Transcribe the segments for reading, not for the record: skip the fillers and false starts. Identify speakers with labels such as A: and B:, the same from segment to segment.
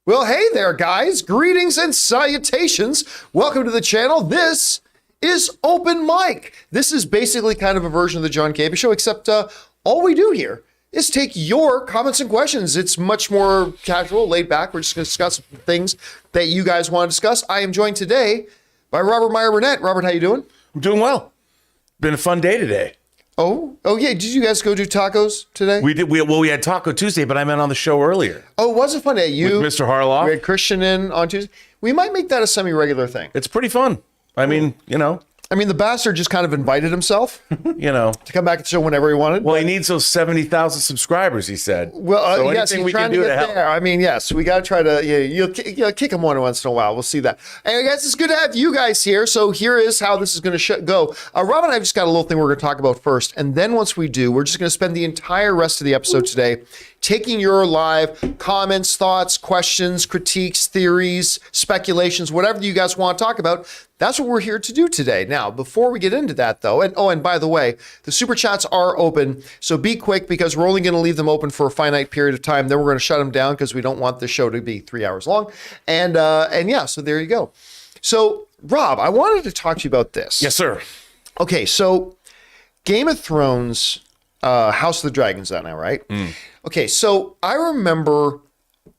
A: Well, hey there, guys. Greetings and salutations. Welcome to the channel. This is Open Mic. This is basically kind of a version of the John Campea Show, except all we do here is take your comments and questions. It's much more casual, laid back. We're just going to discuss things that you guys want to discuss. I am joined today by Robert Meyer-Burnett. Robert, how you doing?
B: I'm doing well. Been a fun day today.
A: Oh yeah. Did you guys go do tacos today?
B: We did. We had Taco Tuesday, but I meant on the show earlier.
A: Oh, it was a fun day. You,
B: with Mr. Harloff.
A: We had Christian in on Tuesday. We might make that a semi-regular thing.
B: It's pretty fun. I mean,
A: the bastard just kind of invited himself, to come back to the show whenever he wanted.
B: Well, he needs those 70,000 subscribers, he said.
A: Well,
B: so
A: yes, he's trying to get there. I mean, yes, we got to try to, you'll kick him once in a while. We'll see that. Anyway, guys, it's good to have you guys here. So here is how this is going to go. Rob and I have just got a little thing we're going to talk about first. And then once we do, we're just going to spend the entire rest of the episode today taking your live comments, thoughts, questions, critiques, theories, speculations, whatever you guys want to talk about. That's what we're here to do today. Now, before we get into that, though, and by the way, the super chats are open, so be quick because we're only going to leave them open for a finite period of time. Then we're going to shut them down because we don't want the show to be 3 hours long. And yeah, so there you go. So, Rob, I wanted to talk to you about this.
B: Yes, sir.
A: Okay, so Game of Thrones, House of the Dragon's out now, right? Okay, so I remember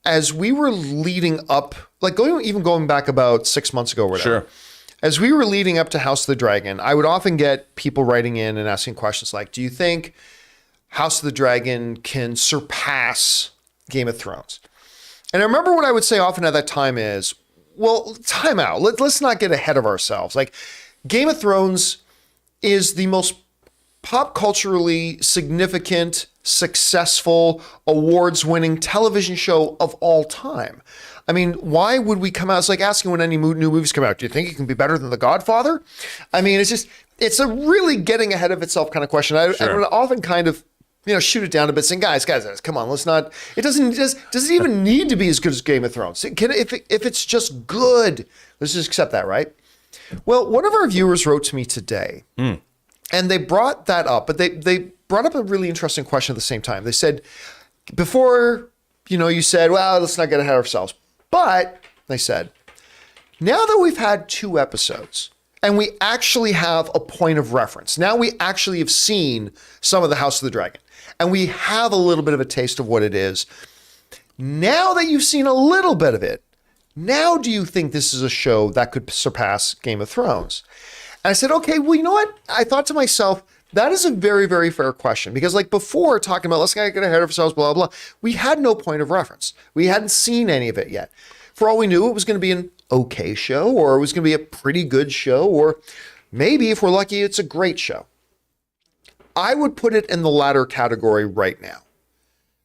A: as we were leading up, like going back about 6 months ago or whatever.
B: Sure.
A: As we were leading up to House of the Dragon, I would often get people writing in and asking questions like, do you think House of the Dragon can surpass Game of Thrones? And I remember what I would say often at that time is, well, time out. Let's not get ahead of ourselves. Like, Game of Thrones is the most pop culturally significant, successful, awards-winning television show of all time. I mean, why would we come out? It's like asking when any new movies come out, do you think it can be better than The Godfather? I mean, it's a really getting ahead of itself kind of question. I would often kind of, shoot it down a bit saying, guys, come on, let's not, does it even need to be as good as Game of Thrones? If it's just good, let's just accept that, right? Well, one of our viewers wrote to me today and they brought that up, but they brought up a really interesting question at the same time. They said, before, you said, well, let's not get ahead of ourselves. But they said, now that we've had 2 episodes and we actually have a point of reference, now we actually have seen some of the House of the Dragon and we have a little bit of a taste of what it is. Now that you've seen a little bit of it, now do you think this is a show that could surpass Game of Thrones? And I said, okay, well, you know what? I thought to myself, that is a very, very fair question because like before talking about let's not get ahead of ourselves, blah, blah, blah, we had no point of reference. We hadn't seen any of it yet. For all we knew, it was going to be an okay show or it was going to be a pretty good show or maybe if we're lucky, it's a great show. I would put it in the latter category right now.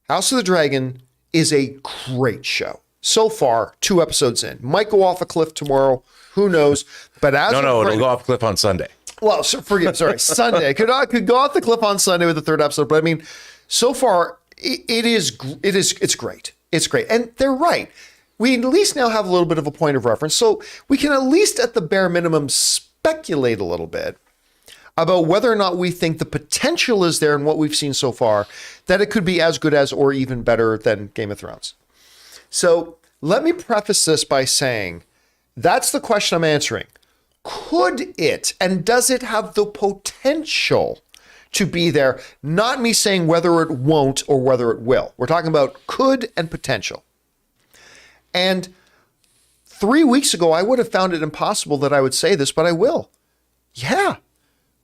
A: House of the Dragon is a great show. So far, 2 episodes in. Might go off a cliff tomorrow. Who knows? But as
B: it'll go off a cliff on Sunday.
A: Well, Sunday. Could go off the cliff on Sunday with the 3rd episode. But I mean, so far, it's great. It's great. And they're right. We at least now have a little bit of a point of reference. So we can at least at the bare minimum speculate a little bit about whether or not we think the potential is there in what we've seen so far, that it could be as good as or even better than Game of Thrones. So let me preface this by saying that's the question I'm answering. Could it and does it have the potential to be there? Not me saying whether it won't or whether it will. We're talking about could and potential. And 3 weeks ago, I would have found it impossible that I would say this, but I will. Yeah,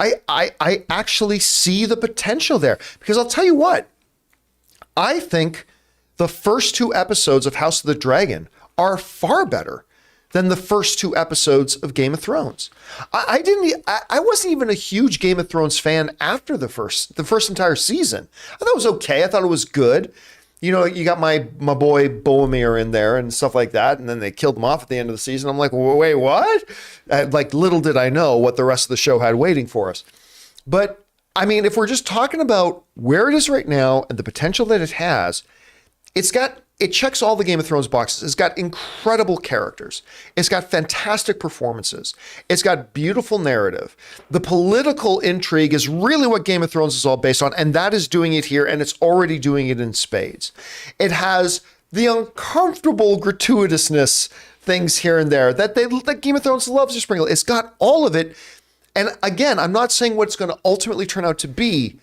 A: I actually see the potential there because I'll tell you what, I think the first 2 episodes of House of the Dragon are far better than the first 2 episodes of Game of Thrones. I wasn't even a huge Game of Thrones fan after the first entire season. I thought it was okay. I thought it was good. You got my boy Boromir in there and stuff like that, and then they killed him off at the end of the season. I'm like, wait, what? Like, little did I know what the rest of the show had waiting for us. But I mean, if we're just talking about where it is right now and the potential that it has, it checks all the Game of Thrones boxes. It's got incredible characters. It's got fantastic performances. It's got beautiful narrative. The political intrigue is really what Game of Thrones is all based on, and that is doing it here, and it's already doing it in spades. It has the uncomfortable gratuitousness things here and there that Game of Thrones loves to sprinkle. It's got all of it. And again, I'm not saying what it's going to ultimately turn out to be,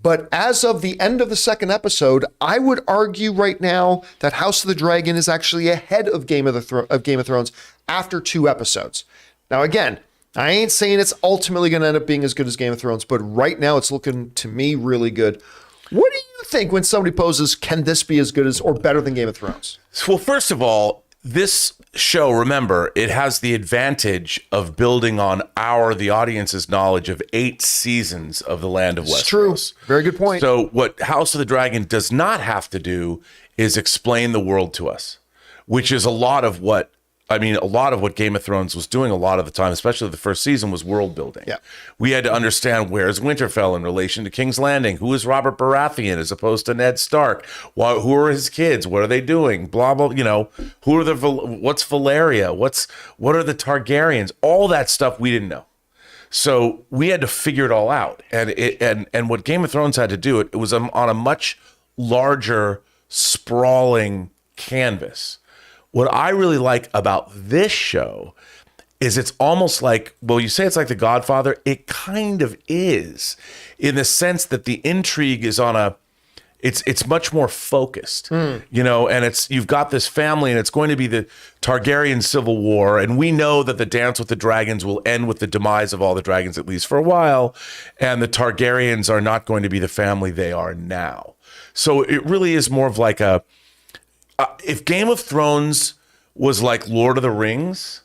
A: but as of the end of the second episode, I would argue right now that House of the Dragon is actually ahead of Game of Thrones after 2 episodes. Now, again, I ain't saying it's ultimately going to end up being as good as Game of Thrones, but right now it's looking to me really good. What do you think when somebody poses, can this be as good as or better than Game of Thrones?
B: Well, first of all, this show, remember, it has the advantage of building on the audience's knowledge of 8 seasons of the Land of Westeros.
A: It's true. Very good point.
B: So what House of the Dragon does not have to do is explain the world to us, which is a lot of what Game of Thrones was doing a lot of the time, especially the first season, was world building.
A: Yeah.
B: We had to understand, where's Winterfell in relation to King's Landing? Who is Robert Baratheon as opposed to Ned Stark? Who are his kids? What are they doing? Blah, blah, what's Valyria? What are the Targaryens? All that stuff we didn't know. So we had to figure it all out. And what Game of Thrones had to do, it was on a much larger, sprawling canvas. What I really like about this show is it's almost like, well, you say it's like The Godfather. It kind of is, in the sense that the intrigue is it's much more focused, and you've got this family, and it's going to be the Targaryen Civil War, and we know that the Dance with the Dragons will end with the demise of all the dragons, at least for a while, and the Targaryens are not going to be the family they are now. So it really is more of like if Game of Thrones was like Lord of the Rings,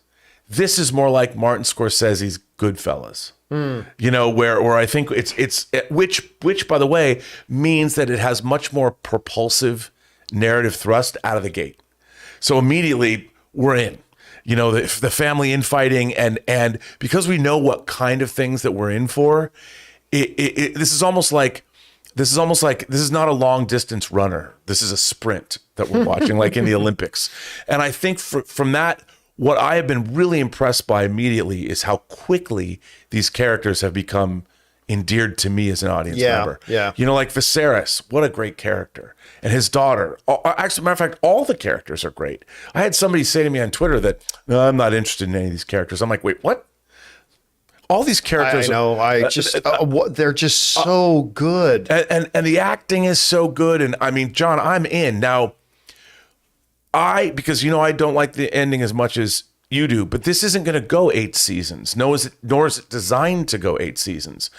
B: this is more like Martin Scorsese's Goodfellas. Where I think it's which by the way means that it has much more propulsive narrative thrust out of the gate. So immediately we're in. The family infighting and because we know what kind of things that we're in for, this is not a long distance runner. This is a sprint that we're watching, like in the Olympics. And I think from that, what I have been really impressed by immediately is how quickly these characters have become endeared to me as an audience member.
A: Yeah.
B: Like Viserys, what a great character. And his daughter. Actually, matter of fact, all the characters are great. I had somebody say to me on Twitter that, no, I'm not interested in any of these characters. I'm like, wait, what? All these characters.
A: I know. They're just so good.
B: And the acting is so good. And I mean, John, I'm in. Now, because I don't like the ending as much as you do, but this isn't going to go 8 seasons. Nor is it designed to go 8 seasons.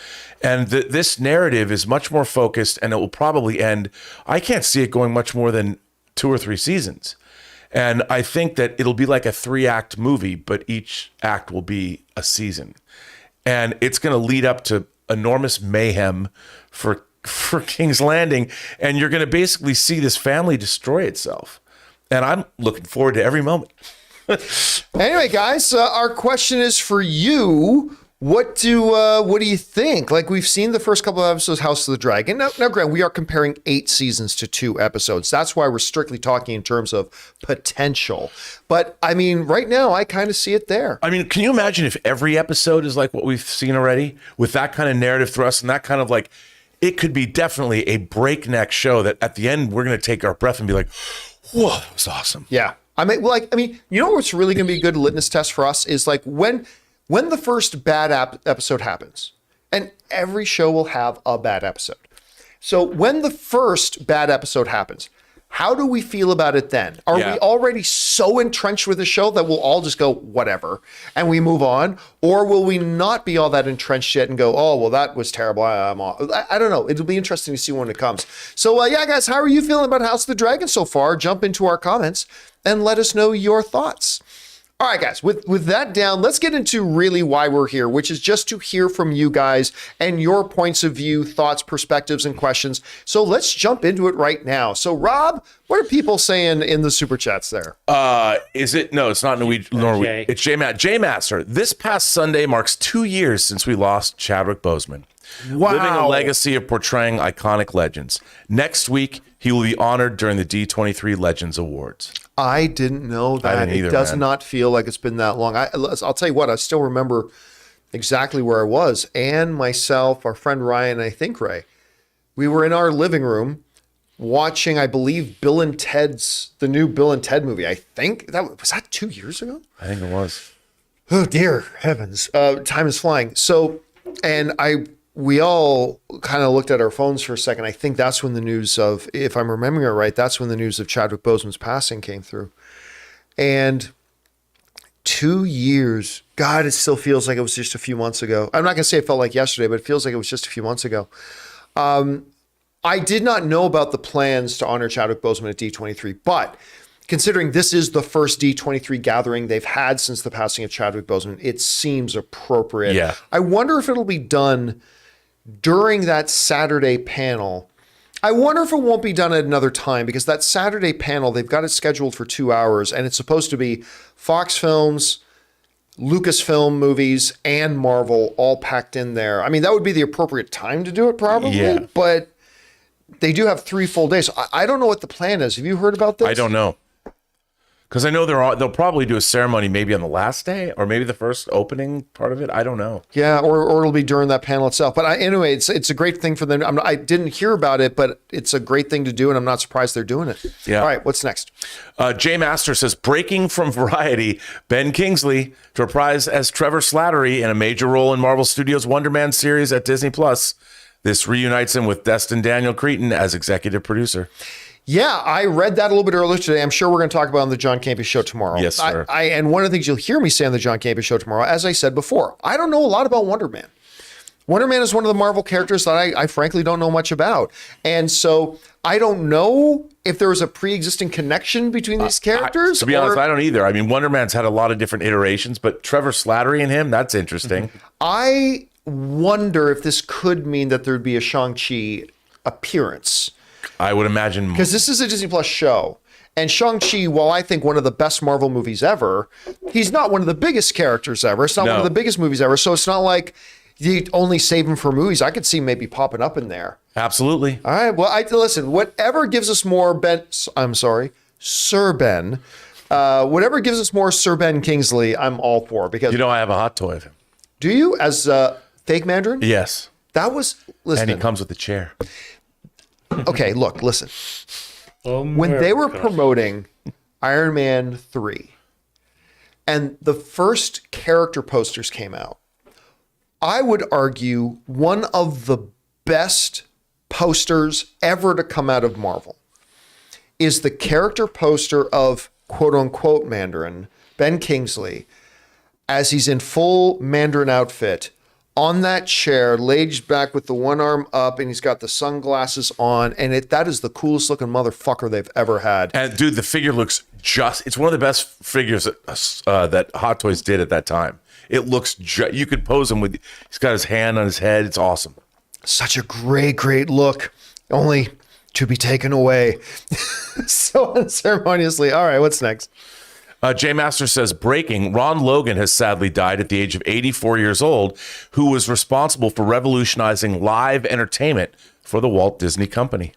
B: And this narrative is much more focused, and it will probably end. I can't see it going much more than 2 or 3 seasons. And I think that it'll be like a 3-act movie, but each act will be a season. And it's going to lead up to enormous mayhem for King's Landing. And you're going to basically see this family destroy itself. And I'm looking forward to every moment.
A: Anyway, guys, our question is for you. What do you think? Like, we've seen the first couple of episodes of House of the Dragon. Now, Grant, we are comparing 8 seasons to 2 episodes. That's why we're strictly talking in terms of potential. But, I mean, right now, I kind of see it there.
B: I mean, can you imagine if every episode is like what we've seen already? With that kind of narrative thrust and that kind of like, it could be definitely a breakneck show that at the end, we're going to take our breath and be like, whoa, that was awesome.
A: Yeah. I mean, what's really going to be a good litmus test for us is like when the first bad episode happens, and every show will have a bad episode. So when the first bad episode happens, how do we feel about it then? Are we already so entrenched with the show that we'll all just go, whatever, and we move on? Or will we not be all that entrenched yet and go, oh, well, that was terrible. I don't know. It'll be interesting to see when it comes. So, guys, how are you feeling about House of the Dragon so far? Jump into our comments and let us know your thoughts. All right, guys, with that down, let's get into really why we're here, which is just to hear from you guys and your points of view, thoughts, perspectives, and questions. So let's jump into it right now. So, Rob, what are people saying in the super chats there?
B: Is it? No, it's not Norwegian. It's J Master. This past Sunday marks 2 years since we lost Chadwick Boseman.
A: Wow.
B: Living a legacy of portraying iconic legends. Next week, he will be honored during the D23 Legends Awards.
A: I didn't know that.
B: I didn't either,
A: it does
B: man.
A: not feel like it's been that long. I'll tell you what, I still remember exactly where I was. Anne, myself, our friend Ryan, and I think Ray. We were in our living room watching, I believe, the new Bill and Ted movie. I think was that 2 years ago?
B: I think it was.
A: Oh dear heavens. Time is flying. So, and we all kind of looked at our phones for a second. I think that's when the news of, if I'm remembering it right, that's when the news of Chadwick Boseman's passing came through. And 2 years, God, it still feels like it was just a few months ago. I'm not going to say it felt like yesterday, but it feels like it was just a few months ago. I did not know about the plans to honor Chadwick Boseman at D23, but considering this is the first D23 gathering they've had since the passing of Chadwick Boseman, it seems appropriate.
B: Yeah.
A: I wonder if it'll be done during that Saturday panel. I wonder if it won't be done at another time, because that Saturday panel, they've got it scheduled for 2 hours, and it's supposed to be Fox Films, Lucasfilm movies, and Marvel all packed in there. I mean, that would be the appropriate time to do it probably, but they do have 3 full days. I don't know what the plan is. Have you heard about this?
B: I don't know. Because I know they'll probably do a ceremony maybe on the last day or maybe the first opening part of it. I don't know.
A: Yeah, or it'll be during that panel itself. But anyway, it's a great thing for them. I didn't hear about it, but it's a great thing to do, and I'm not surprised they're doing it.
B: Yeah.
A: All right, what's next?
B: Jay Master says, breaking from Variety, Ben Kingsley to reprise as Trevor Slattery in a major role in Marvel Studios' Wonder Man series at Disney+. This reunites him with Destin Daniel Cretton as executive producer.
A: Yeah, I read that a little bit earlier today. I'm sure we're going to talk about it on the John Campea Show tomorrow.
B: Yes, sir.
A: And one of the things you'll hear me say on the John Campea Show tomorrow, as I said before, I don't know a lot about Wonder Man. Wonder Man is one of the Marvel characters that I frankly don't know much about. And so I don't know if there was a pre-existing connection between these characters.
B: To be honest, I don't either. I mean, Wonder Man's had a lot of different iterations, but Trevor Slattery and him, that's interesting.
A: I wonder if this could mean that there'd be a Shang-Chi appearance.
B: I would imagine.
A: Because this is a Disney Plus show. And Shang-Chi, while I think one of the best Marvel movies ever, he's not one of the biggest characters ever. It's not one of the biggest movies ever. So it's not like you only save him for movies. I could see maybe popping up in there.
B: Absolutely.
A: All right. Well, listen, whatever gives us more Sir Ben. Whatever gives us more Sir Ben Kingsley, I'm all for. Because
B: I have a hot toy of him.
A: Do you? As fake Mandarin?
B: Yes.
A: That was, listen.
B: And he comes with a chair.
A: Okay, look, listen. When they were promoting Iron Man 3 and the first character posters came out, I would argue one of the best posters ever to come out of Marvel is the character poster of quote unquote Mandarin, Ben Kingsley, as he's in full Mandarin outfit on that chair, laid back with the one arm up, and he's got the sunglasses on, and that is the coolest looking motherfucker they've ever had.
B: And dude, the figure looks it's one of the best figures that Hot Toys did at that time. It looks, you could pose him he's got his hand on his head. It's awesome.
A: Such a great look, only to be taken away so unceremoniously. All right, what's next?
B: Jay Master says, breaking, Ron Logan has sadly died at the age of 84 years old, who was responsible for revolutionizing live entertainment for the Walt Disney Company.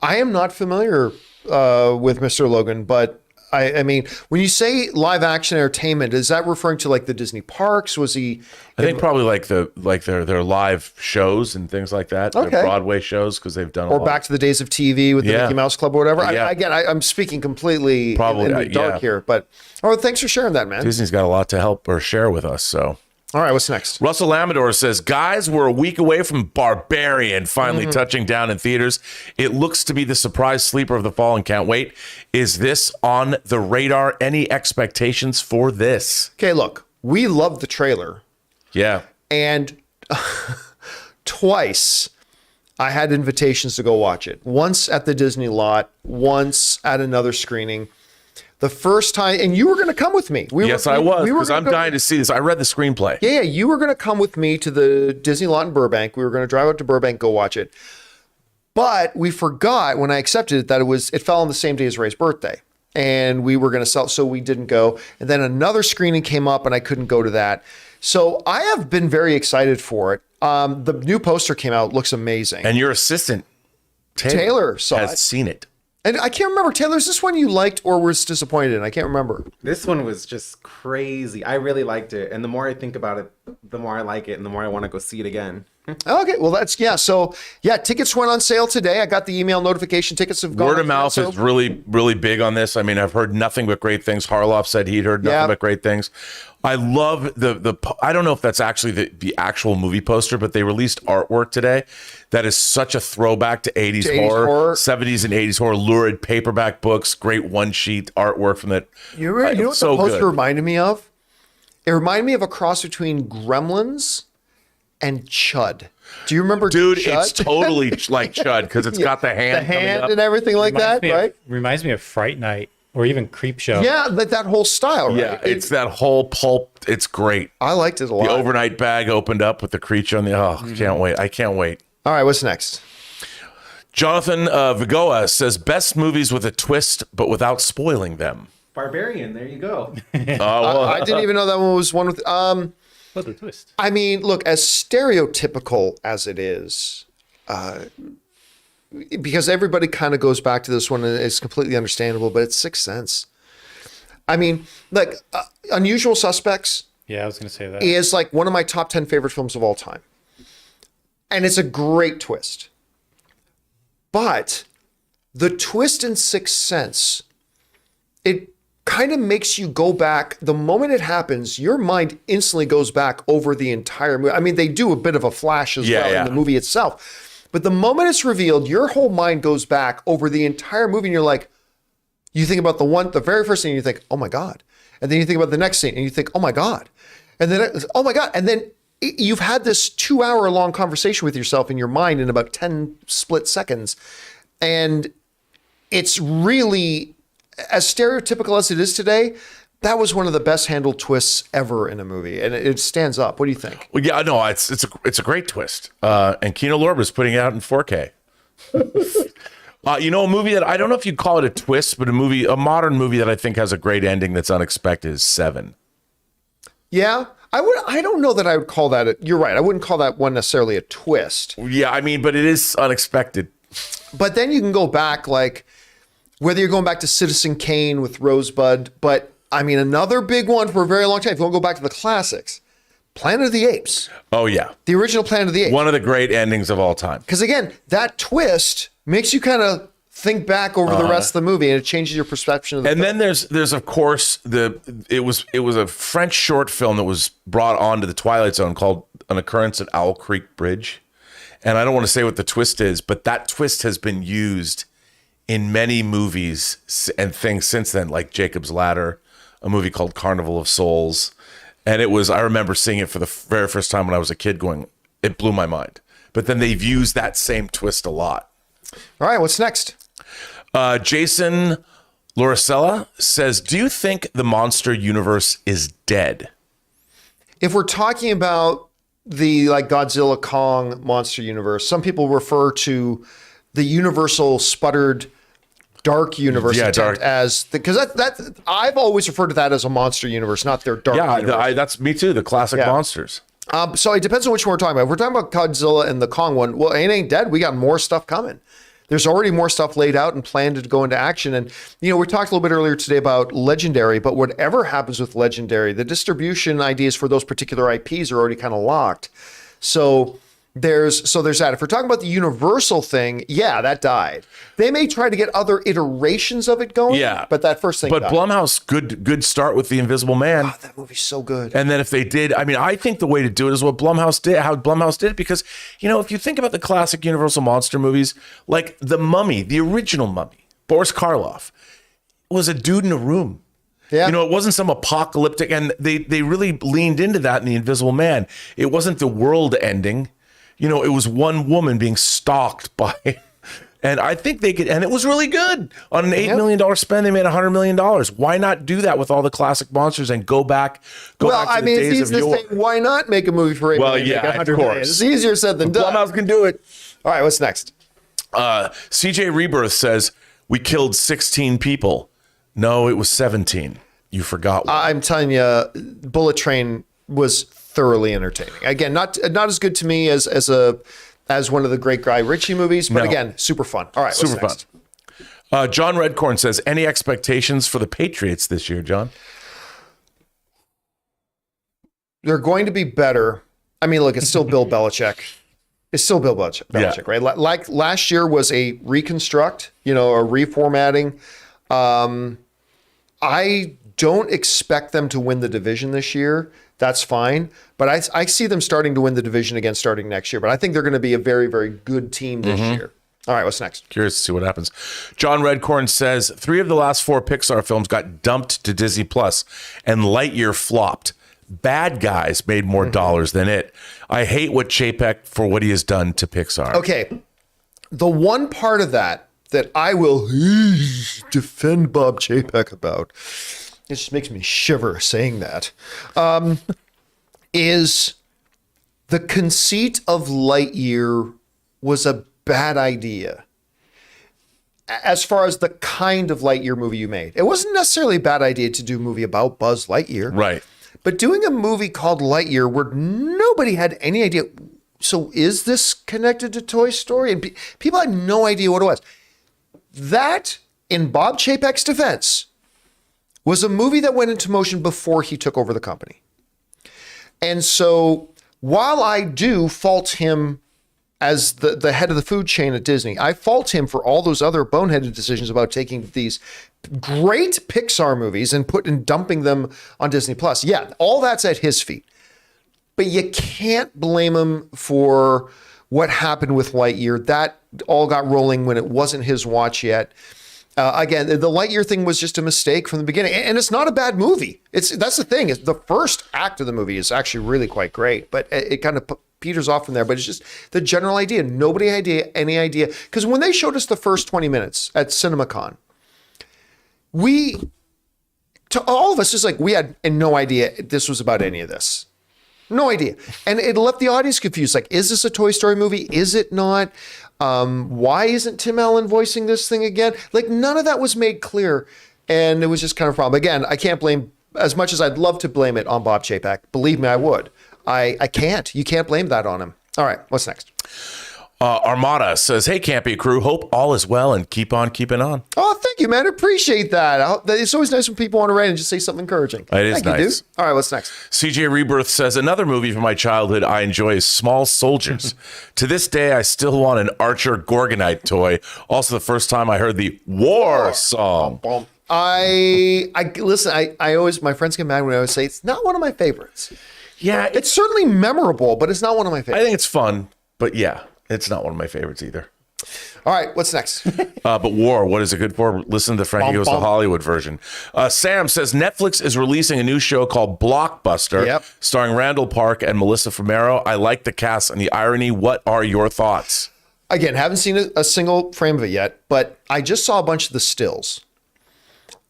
A: I am not familiar with Mr. Logan, but I mean, when you say live action entertainment, is that referring to like the Disney parks? Was he?
B: I think probably like their live shows and things like that.
A: Okay.
B: Their Broadway shows, because they've done a lot.
A: Back to the days of TV with the Mickey Mouse Club or whatever.
B: Yeah.
A: I'm speaking completely in the dark here, but thanks for sharing that, man.
B: Disney's got a lot to help or share with us, so.
A: All right, what's next?
B: Russell Amador says, guys, we're a week away from Barbarian finally touching down in theaters. It looks to be the surprise sleeper of the fall and can't wait. Is this on the radar? Any expectations for this?
A: Okay, look, we love the trailer.
B: Yeah.
A: And twice I had invitations to go watch it. Once at the Disney lot, once at another screening. The first time, and you were going to come with me.
B: I was, because I'm dying to see this. I read the screenplay.
A: Yeah, you were going to come with me to the Disney lot in Burbank. We were going to drive out to Burbank, go watch it. But we forgot when I accepted it that it fell on the same day as Ray's birthday. And we were going to sell, so we didn't go. And then another screening came up and I couldn't go to that. So I have been very excited for it. The new poster came out, looks amazing.
B: And your assistant, Taylor has seen it.
A: And I can't remember, Taylor, is this one you liked or was disappointed in? I can't remember.
C: This one was just crazy. I really liked it. And the more I think about it, the more I like it and the more I want to go see it again.
A: Okay, well that's So tickets went on sale today. I got the email notification. Tickets have gone.
B: Word of mouth is really, really big on this. I mean, I've heard nothing but great things. Harloff said he'd heard nothing but great things. I love the. I don't know if that's actually the actual movie poster, but they released artwork today that is such a throwback to 80s horror, 70s and 80s horror. Lurid paperback books, great one sheet artwork from that.
A: You know what the poster reminded me of? It reminded me of a cross between Gremlins and Chud. Do you remember
B: Dude,
A: Chud?
B: it's totally like Chud because it's got the hand
A: and everything like that, right?
C: Reminds me of Fright Night or even Creep Show.
A: Yeah, like that whole style, right?
B: Yeah, it's that whole pulp. It's great.
A: I liked it a lot.
B: The overnight bag opened up with the creature on the. Can't wait. I can't wait.
A: All right, what's next?
B: Jonathan Vigoa says best movies with a twist, but without spoiling them.
D: Barbarian, there you go.
A: I didn't even know that one was one with.
C: What's the twist?
A: I mean, look, as stereotypical as it is, because everybody kind of goes back to this one, and it's completely understandable, but it's Sixth Sense. I mean, like, Unusual Suspects.
C: Yeah, I was going to say that.
A: Is like one of my top 10 favorite films of all time. And it's a great twist. But the twist in Sixth Sense, it kind of makes you go back. The moment it happens, your mind instantly goes back over the entire movie. I mean, they do a bit of a flash as well in the movie itself. But the moment it's revealed, your whole mind goes back over the entire movie, and you're like, you think about the very first scene, and you think, oh my God. And then you think about the next scene, and you think, oh my God. And then, oh my God. And then you've had this 2-hour long conversation with yourself in your mind in about 10 split seconds. And it's really, as stereotypical as it is today, that was one of the best handled twists ever in a movie, and it stands up. What do you think?
B: Well, yeah, no, it's a great twist, and Kino Lorber's putting it out in 4K. A movie that I don't know if you'd call it a twist, but a modern movie that I think has a great ending that's unexpected is Seven.
A: Yeah, I don't know that I would call that. You're right. I wouldn't call that one necessarily a twist.
B: Yeah, I mean, but it is unexpected.
A: But then you can go back, like whether you're going back to Citizen Kane with Rosebud, but I mean, another big one for a very long time. If you want to go back to the classics, Planet of the Apes.
B: Oh, yeah.
A: The original Planet of the Apes.
B: One of the great endings of all time.
A: Because again, that twist makes you kind of think back over the rest of the movie, and it changes your perception of the film.
B: Then there's of course it was a French short film that was brought onto the Twilight Zone called An Occurrence at Owl Creek Bridge. And I don't want to say what the twist is, but that twist has been used in many movies and things since then, like Jacob's Ladder, a movie called Carnival of Souls. And I remember seeing it for the very first time when I was a kid it blew my mind. But then they've used that same twist a lot.
A: All right, what's next?
B: Jason Loricella says, do you think the monster universe is dead?
A: If we're talking about the Godzilla Kong monster universe, some people refer to the Universal sputtered dark universe attempt as because that I've always referred to that as a monster universe, not their dark universe.
B: That's me too. The classic monsters.
A: So it depends on which one we're talking about. If we're talking about Godzilla and the Kong one, well, it ain't dead. We got more stuff coming. There's already more stuff laid out and planned to go into action. And, we talked a little bit earlier today about Legendary, but whatever happens with Legendary, the distribution ideas for those particular IPs are already kind of locked. So there's that. If we're talking about the Universal thing, yeah, that died. They may try to get other iterations of it going, but that first thing died.
B: Blumhouse, good start with The Invisible Man.
A: Oh, that movie's so good.
B: And then if they did, I think the way to do it is how Blumhouse did it, because, if you think about the classic Universal monster movies, like The Mummy, the original Mummy, Boris Karloff, was a dude in a room. Yeah. It wasn't some apocalyptic, and they really leaned into that in The Invisible Man. It wasn't the world ending. It was one woman being stalked by, and I think they could, and it was really good. On an $8 million spend, they made $100 million. Why not do that with all the classic monsters and go back to the days of yore?
A: Why not make a movie for $8 million?
B: Yeah, of course.
A: Million? It's easier said than done.
B: Blumhouse can do it.
A: All right, what's next?
B: CJ Rebirth says, we killed 16 people. No, it was 17. You forgot one.
A: I'm telling you, Bullet Train was thoroughly entertaining. Again, not as good to me as one of the great Guy Ritchie movies, but again, super fun. All right,
B: super fun. John Redcorn says, any expectations for the Patriots this year, John?
A: They're going to be better. I mean, look, it's still Bill Belichick. is still Bill Belichick, right? Like last year was a reconstruct, a reformatting. I don't expect them to win the division this year. That's fine. But I see them starting to win the division again starting next year. But I think they're going to be a very, very good team this year. All right, what's next?
B: Curious to see what happens. John Redcorn says 3 of the last 4 Pixar films got dumped to Disney Plus, and Lightyear flopped. Bad Guys made more dollars than it. I hate what Chapek for what he has done to Pixar.
A: Okay, the one part of that I will defend Bob Chapek about, it just makes me shiver saying that, is the conceit of Lightyear was a bad idea as far as the kind of Lightyear movie you made. It wasn't necessarily a bad idea to do a movie about Buzz Lightyear.
B: Right.
A: But doing a movie called Lightyear where nobody had any idea, so is this connected to Toy Story? And people had no idea what it was. That, in Bob Chapek's defense, was a movie that went into motion before he took over the company. And so while I do fault him as the head of the food chain at Disney, I fault him for all those other boneheaded decisions about taking these great Pixar movies and dumping them on Disney Plus. Yeah, all that's at his feet. But you can't blame him for what happened with Lightyear. That all got rolling when it wasn't his watch yet. Again, the Lightyear thing was just a mistake from the beginning, and it's not a bad movie. That's the thing. The first act of the movie is actually really quite great, but it kind of peters off from there. But it's just the general idea. Nobody had any idea, because when they showed us the first 20 minutes at CinemaCon, to all of us, just like we had no idea this was about any of this. No idea. And it left the audience confused. Like, is this a Toy Story movie? Is it not? Why isn't Tim Allen voicing this thing again? Like, none of that was made clear. And it was just kind of a problem. Again, I can't blame, as much as I'd love to blame it on Bob Chapek. Believe me, I would. I can't. You can't blame that on him. All right, what's next?
B: Armada says, hey, Campea crew, hope all is well and keep on keeping on.
A: Oh, thank you, man. I appreciate that. It's always nice when people want to write and just say something encouraging.
B: It is
A: Thank you,
B: nice.
A: dude. All right, what's next?
B: CJ Rebirth says, another movie from my childhood I enjoy is Small Soldiers. To this day, I still want an Archer Gorgonite toy. Also, the first time I heard the War song.
A: I listen, I always, my friends get mad when I always say it's not one of my favorites.
B: Yeah,
A: It's certainly memorable, but it's not one of my
B: I
A: favorites.
B: think it's fun, but yeah, it's not one of my favorites either.
A: All right, what's next?
B: But War, what is it good for? Listen to the Frankie Goes to Hollywood version. Sam says Netflix is releasing a new show called Blockbuster, starring Randall Park and Melissa Fumero. I like the cast and the irony. What are your thoughts?
A: Again, haven't seen a single frame of it yet, but I just saw a bunch of the stills.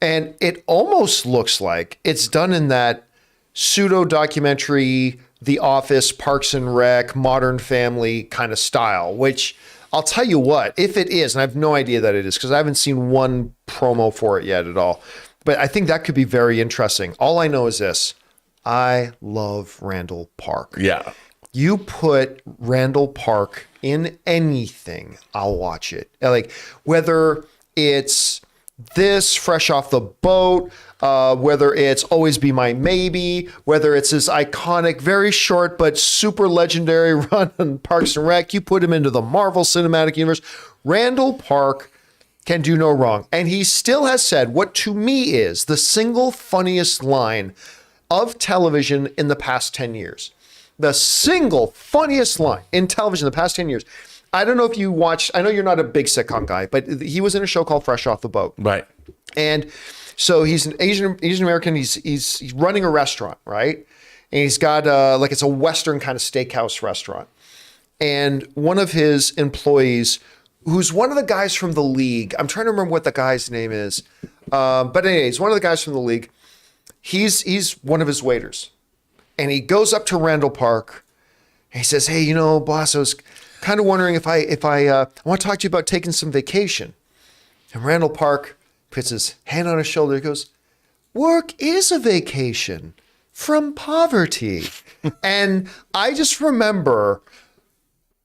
A: And it almost looks like it's done in that pseudo-documentary, The Office, Parks and Rec, Modern Family kind of style, which I'll tell you what, if it is, and I have no idea that it is because I haven't seen one promo for it yet at all, but I think that could be very interesting. All I know is this. I love Randall Park.
B: Yeah.
A: You put Randall Park in anything, I'll watch it. Like, whether it's this, Fresh Off the Boat, whether it's Always Be My Maybe, whether it's his iconic, very short but super legendary run on Parks and Rec, you put him into the Marvel Cinematic Universe. Randall Park can do no wrong. And he still has said what to me is the single funniest line of television in the past 10 years. The single funniest line in television in the past 10 years. I don't know if you watched, I know you're not a big sitcom guy, but he was in a show called Fresh Off the Boat.
B: Right.
A: And so he's an Asian American. He's running a restaurant, right? And he's got like it's a Western kind of steakhouse restaurant. And one of his employees, who's one of the guys from the league, I'm trying to remember what the guy's name is. But anyways, one of the guys from the league, he's one of his waiters. And he goes up to Randall Park and he says, hey, boss, I was kind of wondering if I want to talk to you about taking some vacation. And Randall Park puts his hand on his shoulder. He goes, work is a vacation from poverty. And I just remember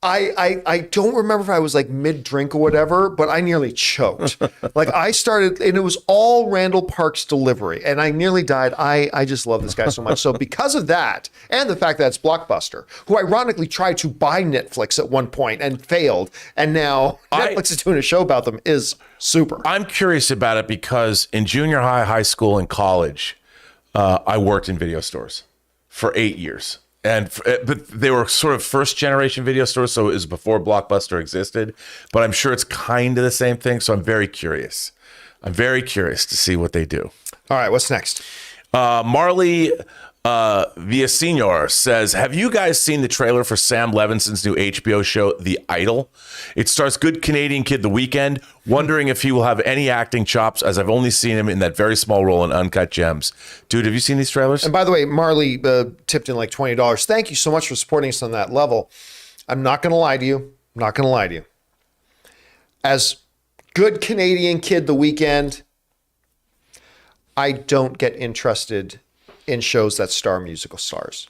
A: I don't remember if I was like mid drink or whatever, but I nearly choked. Like I started, and it was all Randall Park's delivery, and I nearly died. I just love this guy so much. So because of that, and the fact that it's Blockbuster, who ironically tried to buy Netflix at one point and failed, and now Netflix is doing a show about them, is super.
B: I'm curious about it because in junior high, high school, and college, I worked in video stores for 8 years. But they were sort of first generation video stores, so it was before Blockbuster existed. But I'm sure it's kind of the same thing. So I'm very curious. I'm very curious to see what they do.
A: All right, what's next?
B: Marley Villasenor says, have you guys seen the trailer for Sam Levinson's new HBO show, The Idol? It stars good Canadian kid The Weeknd. Wondering if he will have any acting chops, as I've only seen him in that very small role in Uncut Gems. Dude, have you seen these trailers?
A: And by the way, Marley tipped in like $20. Thank you so much for supporting us on that level. I'm not going to lie to you. I'm not going to lie to you. As good Canadian kid The Weeknd, I don't get interested in shows that star musical stars.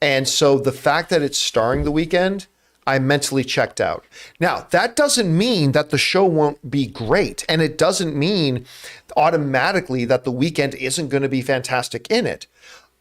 A: And so the fact that it's starring The Weeknd, I mentally checked out. Now, that doesn't mean that the show won't be great. And it doesn't mean automatically that The Weeknd isn't going to be fantastic in it.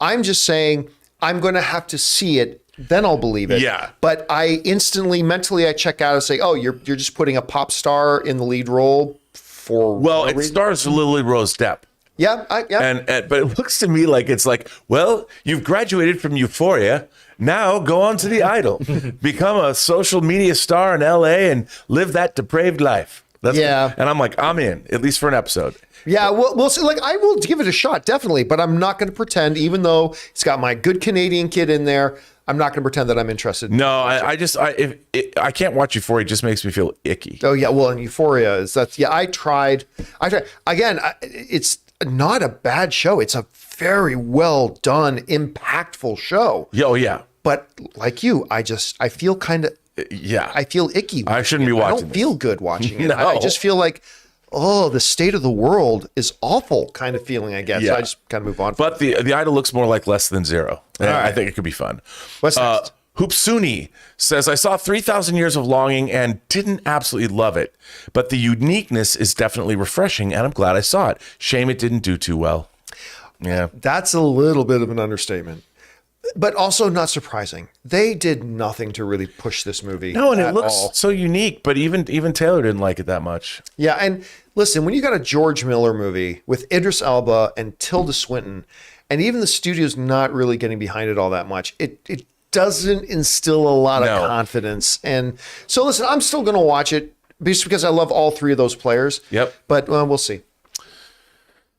A: I'm just saying I'm going to have to see it, then I'll believe it.
B: Yeah.
A: But I instantly, mentally, I check out and say, oh, you're just putting a pop star in the lead role for...
B: Well, it stars Lily Rose Depp.
A: Yeah,
B: And but it looks to me like it's like, well, you've graduated from Euphoria. Now go on to The Idol, become a social media star in LA, and live that depraved life. And I'm like, I'm in, at least for an episode.
A: Yeah, we'll see. Like, I will give it a shot, definitely, but I'm not going to pretend, even though it's got my good Canadian kid in there, I'm not going to pretend that I'm interested.
B: No, I can't watch Euphoria. It just makes me feel icky.
A: Oh yeah, well, and Euphoria is I tried. Again, it's not a bad show. It's a very well done, impactful show.
B: Yeah, oh yeah.
A: But like you, I feel kind of, I feel icky.
B: I shouldn't be watching
A: I don't feel good watching it.
B: No.
A: I just feel like, oh, the state of the world is awful kind of feeling, I guess.
B: Yeah.
A: So I just kind of move on.
B: But the Idol looks more like Less Than Zero.
A: All right.
B: I think it could be fun.
A: What's next?
B: Hoopsuni says, I saw 3,000 Years of Longing and didn't absolutely love it, but the uniqueness is definitely refreshing, and I'm glad I saw it. Shame it didn't do too well. Yeah.
A: That's a little bit of an understatement, but also not surprising. They did nothing to really push this movie.
B: No, and it
A: at
B: looks
A: all.
B: so unique, but even Taylor didn't like it that much.
A: Yeah, and listen, when you got a George Miller movie with Idris Elba and Tilda Swinton, and even the studio's not really getting behind it all that much, it doesn't instill a lot of confidence. And so listen, I'm still going to watch it just because I love all three of those players.
B: Yep.
A: But we'll see.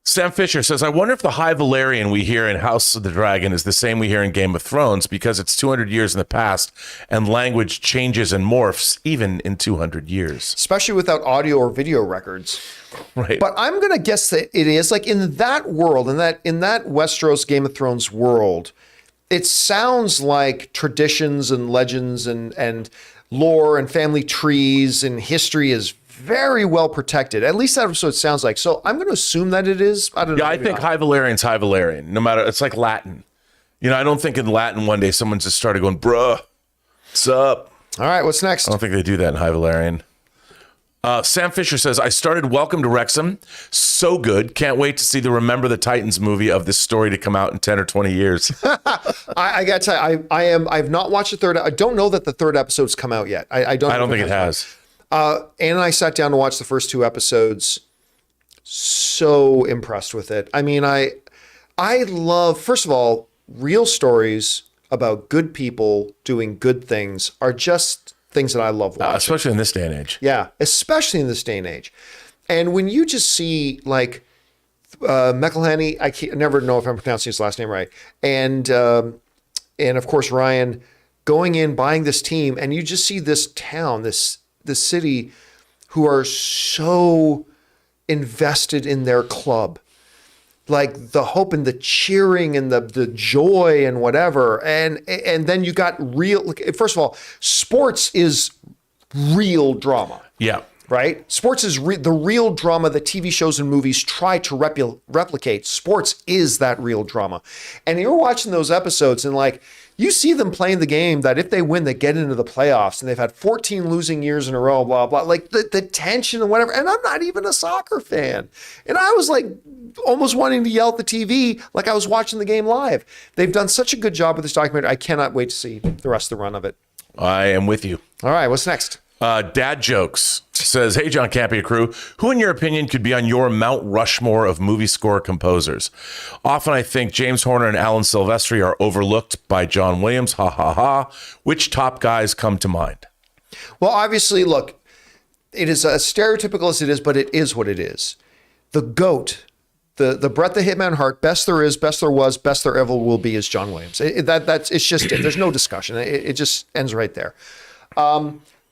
B: Sam Fisher says, I wonder if the High Valerian we hear in House of the Dragon is the same we hear in Game of Thrones, because it's 200 years in the past and language changes and morphs even in 200 years.
A: Especially without audio or video records.
B: Right.
A: But I'm going to guess that it is like in that world, in that Westeros Game of Thrones world, it sounds like traditions and legends and lore and family trees and history is very well protected. At least that's what it sounds like. So I'm going to assume that it is. I don't know.
B: Yeah, I think High Valerian's High Valerian. No matter, it's like Latin. You know, I don't think in Latin one day someone just started going, bruh, what's up?
A: All right, what's next?
B: I don't think they do that in High Valerian. Sam Fisher says, I started Welcome to Wrexham. So good. Can't wait to see the Remember the Titans movie of this story to come out in 10 or 20 years.
A: I got to tell you, I've not watched the third. I don't know that the third episode's come out yet. I don't
B: think it has.
A: Anne and I sat down to watch the first two episodes. So impressed with it. I mean, I love, first of all, real stories about good people doing good things are just things that I love watching.
B: Especially in this day and age.
A: Yeah, especially in this day and age. And when you just see like McElhenney, I never know if I'm pronouncing his last name right, and of course Ryan going in, buying this team, and you just see this town, this city, who are so invested in their club, like the hope and the cheering and the joy and whatever. And then you got real, first of all, sports is real drama.
B: Yeah.
A: Right? Sports is the real drama that TV shows and movies try to replicate. Sports is that real drama. And you're watching those episodes and like, You see them playing the game that if they win, they get into the playoffs, and they've had 14 losing years in a row, blah, blah. Like the tension and whatever. And I'm not even a soccer fan. And I was like almost wanting to yell at the TV like I was watching the game live. They've done such a good job with this documentary. I cannot wait to see the rest of the run of it.
B: I am with you.
A: All right, what's next?
B: Dad Jokes says, hey, John Campea crew, who in your opinion could be on your Mount Rushmore of movie score composers? Often I think James Horner and Alan Silvestri are overlooked by John Williams. Ha, ha, ha. Which top guys come to mind?
A: Well, obviously, look, it is as stereotypical as it is, but it is what it is. The GOAT, the Bret the Hitman Hart, best there is, best there was, best there ever will be is John Williams. It's just, there's no discussion. It just ends right there.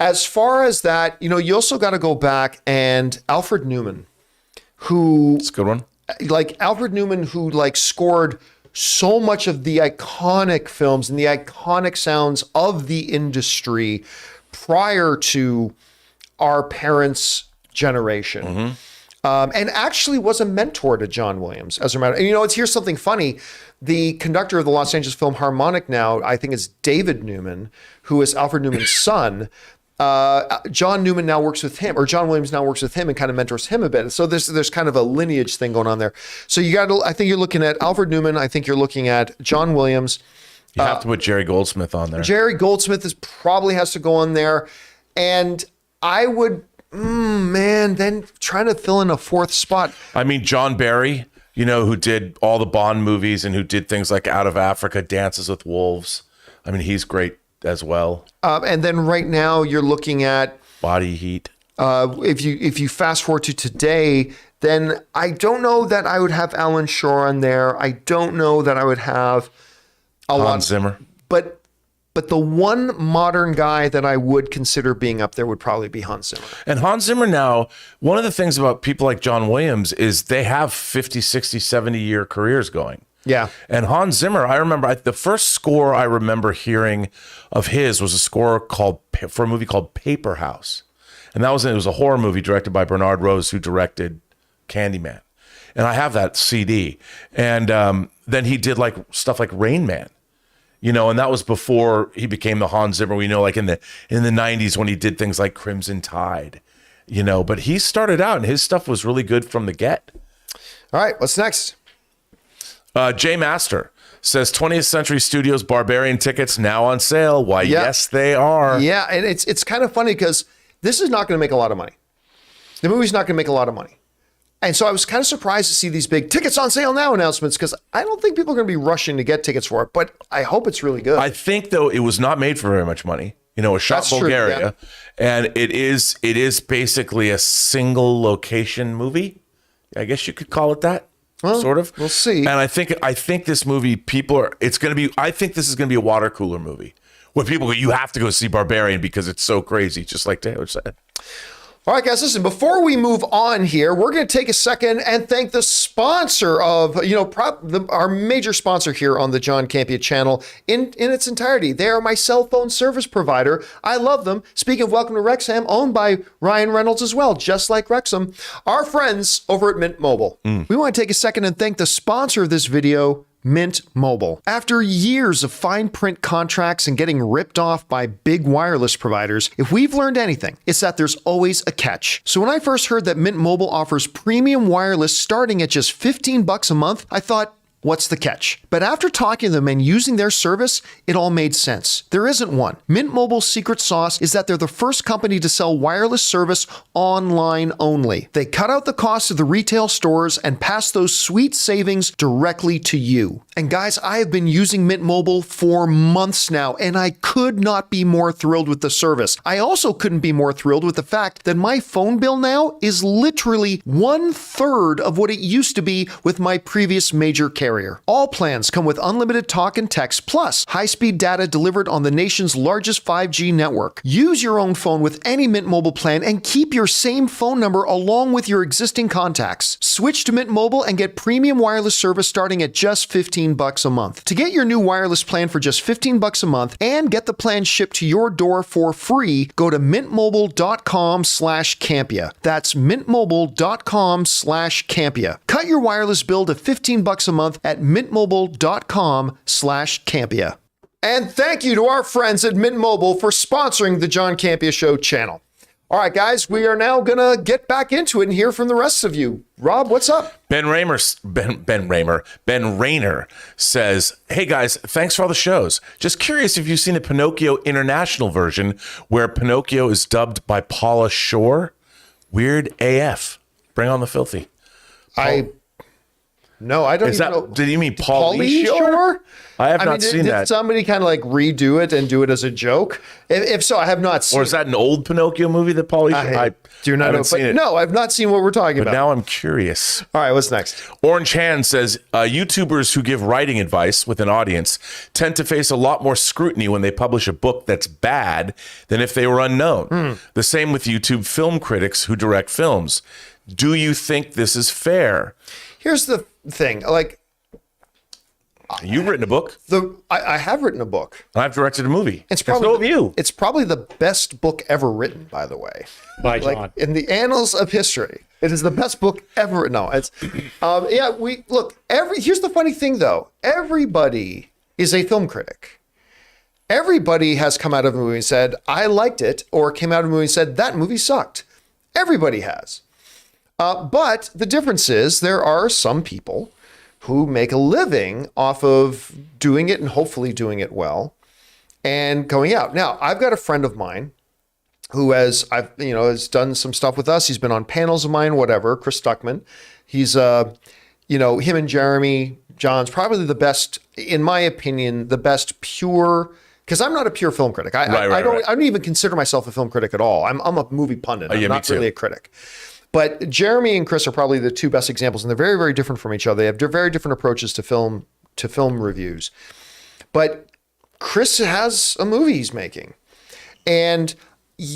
A: As far as that, you also got to go back and Alfred Newman, who...
B: That's a good one.
A: Like Alfred Newman, who like scored so much of the iconic films and the iconic sounds of the industry prior to our parents' generation. And actually was a mentor to John Williams, as a matter. And here's something funny. The conductor of the Los Angeles Philharmonic now, I think it's David Newman, who is Alfred Newman's son. John Newman now works with him, or John Williams now works with him and kind of mentors him a bit. So there's kind of a lineage thing going on there. So I think you're looking at Alfred Newman. I think you're looking at John Williams.
B: You have to put Jerry Goldsmith on there.
A: Jerry Goldsmith probably has to go on there. And I would, then trying to fill in a fourth spot.
B: I mean, John Barry, who did all the Bond movies and who did things like Out of Africa, Dances with Wolves. I mean, he's great as well.
A: And then right now you're looking at
B: Body Heat.
A: If you fast forward to today, then I don't know that I would have Alan Shore on there. I don't know that I would have
B: Hans Zimmer.
A: But the one modern guy that I would consider being up there would probably be Hans Zimmer.
B: And Hans Zimmer now, one of the things about people like John Williams is they have 50, 60, 70-year careers going.
A: Yeah.
B: And Hans Zimmer, I remember the first score I remember hearing of his was a score for a movie called Paper House. And it was a horror movie directed by Bernard Rose, who directed Candyman. And I have that CD. And then he did like stuff like Rain Man, and that was before he became the Hans Zimmer we know, like in the 90s when he did things like Crimson Tide, but he started out and his stuff was really good from the get.
A: All right, what's next?
B: Jay Master says 20th Century Studios Barbarian tickets now on sale. Why, yes, they are.
A: Yeah, and it's kind of funny because this is not going to make a lot of money. The movie's not going to make a lot of money. And so I was kind of surprised to see these big tickets on sale now announcements because I don't think people are going to be rushing to get tickets for it, but I hope it's really good.
B: I think, though, it was not made for very much money. It was shot in Bulgaria,
A: true, yeah.
B: And it is basically a single location movie. I guess you could call it that.
A: Well,
B: sort of.
A: We'll see.
B: And I think this movie, I think this is going to be a water cooler movie where people go, you have to go see Barbarian because it's so crazy, just like Taylor said.
A: All right, guys, listen, before we move on here, we're going to take a second and thank the sponsor of, our major sponsor here on the John Campea channel in its entirety. They are my cell phone service provider. I love them. Speaking of Welcome to Wrexham, owned by Ryan Reynolds as well, just like Wrexham, our friends over at Mint Mobile. We want to take a second and thank the sponsor of this video, Mint Mobile. After years of fine print contracts and getting ripped off by big wireless providers, if we've learned anything, it's that there's always a catch. So when I first heard that Mint Mobile offers premium wireless starting at just $15 a month, I thought, what's the catch? But after talking to them and using their service, it all made sense. There isn't one. Mint Mobile's secret sauce is that they're the first company to sell wireless service online only. They cut out the cost of the retail stores and pass those sweet savings directly to you. And guys, I have been using Mint Mobile for months now, and I could not be more thrilled with the service. I also couldn't be more thrilled with the fact that my phone bill now is literally 1/3 of what it used to be with my previous major carrier. All plans come with unlimited talk and text, plus high-speed data delivered on the nation's largest 5G network. Use your own phone with any Mint Mobile plan and keep your same phone number along with your existing contacts. Switch to Mint Mobile and get premium wireless service starting at just $15 a month. To get your new wireless plan for just $15 a month and get the plan shipped to your door for free, go to mintmobile.com/Campea. That's mintmobile.com/Campea. Cut your wireless bill to $15 a month at mintmobile.com/Campea. And thank you to our friends at Mint Mobile for sponsoring the John Campea Show channel. All right, guys, we are now going to get back into it and hear from the rest of you. Rob, what's up?
B: Ben Rayner says, hey guys, thanks for all the shows. Just curious if you've seen a Pinocchio international version where Pinocchio is dubbed by Paula Shore. Weird AF. Bring on the filthy.
A: No, I don't even know.
B: Did you mean Pauly Shore? I have not seen that.
A: Did somebody kind of like redo it and do it as a joke? If so, I have not seen.
B: Or is that an old Pinocchio movie that Pauly Shore?
A: I do not know. But no, I've not seen what we're talking about.
B: Now I'm curious.
A: All right, what's next?
B: Orange Hand says, YouTubers who give writing advice with an audience tend to face a lot more scrutiny when they publish a book that's bad than if they were unknown. The same with YouTube film critics who direct films. Do you think this is fair?
A: Here's the thing. Like,
B: you've written a book.
A: I have written a book.
B: I've directed a movie.
A: It's probably
B: you.
A: It's probably the best book ever written, by the way.
C: By John.
A: Like, in the annals of history, it is the best book ever written. No, it's here's the funny thing though. Everybody is a film critic. Everybody has come out of a movie and said, I liked it, or came out of a movie and said, that movie sucked. Everybody has. But the difference is there are some people who make a living off of doing it and hopefully doing it well and going out. Now, I've got a friend of mine who has done some stuff with us. He's been on panels of mine, whatever, Chris Stuckman. He's, him and Jeremy John's probably the best, in my opinion, the best pure, because I'm not a pure film critic. I don't even consider myself a film critic at all. I'm a movie pundit. I'm not really a critic. But Jeremy and Chris are probably the two best examples, and they're very, very different from each other. They have very different approaches to film reviews. But Chris has a movie he's making. And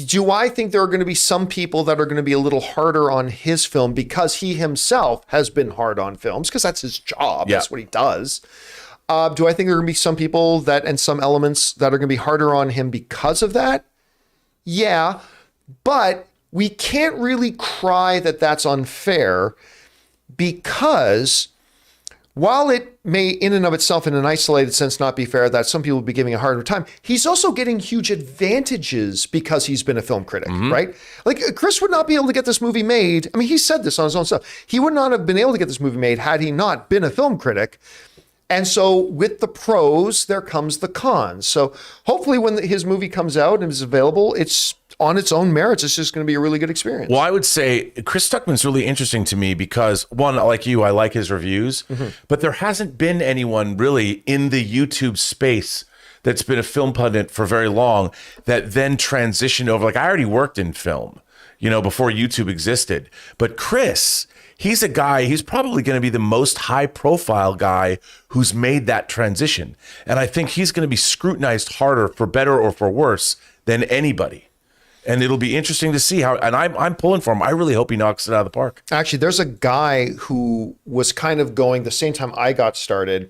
A: do I think there are going to be some people that are going to be a little harder on his film because he himself has been hard on films, because that's his job. Yeah. That's what he does. Do I think there are going to be some people and some elements that are going to be harder on him because of that? Yeah, but we can't really cry that that's unfair, because while it may in and of itself in an isolated sense not be fair that some people will be giving a harder time, he's also getting huge advantages because he's been a film critic, right? Like, Chris would not be able to get this movie made. I mean, he said this on his own stuff. He would not have been able to get this movie made had he not been a film critic. And so with the pros, there comes the cons. So hopefully when his movie comes out and is available, it's on its own merits. It's just going to be a really good experience.
B: Well, I would say Chris Stuckman's really interesting to me because, one, like you, I like his reviews, but there hasn't been anyone really in the YouTube space that's been a film pundit for very long that then transitioned over. Like, I already worked in film, before YouTube existed. But Chris, he's a guy, he's probably going to be the most high profile guy who's made that transition. And I think he's going to be scrutinized harder, for better or for worse, than anybody. And it'll be interesting to see how, and I'm pulling for him. I really hope he knocks it out of the park.
A: Actually, there's a guy who was kind of going the same time I got started,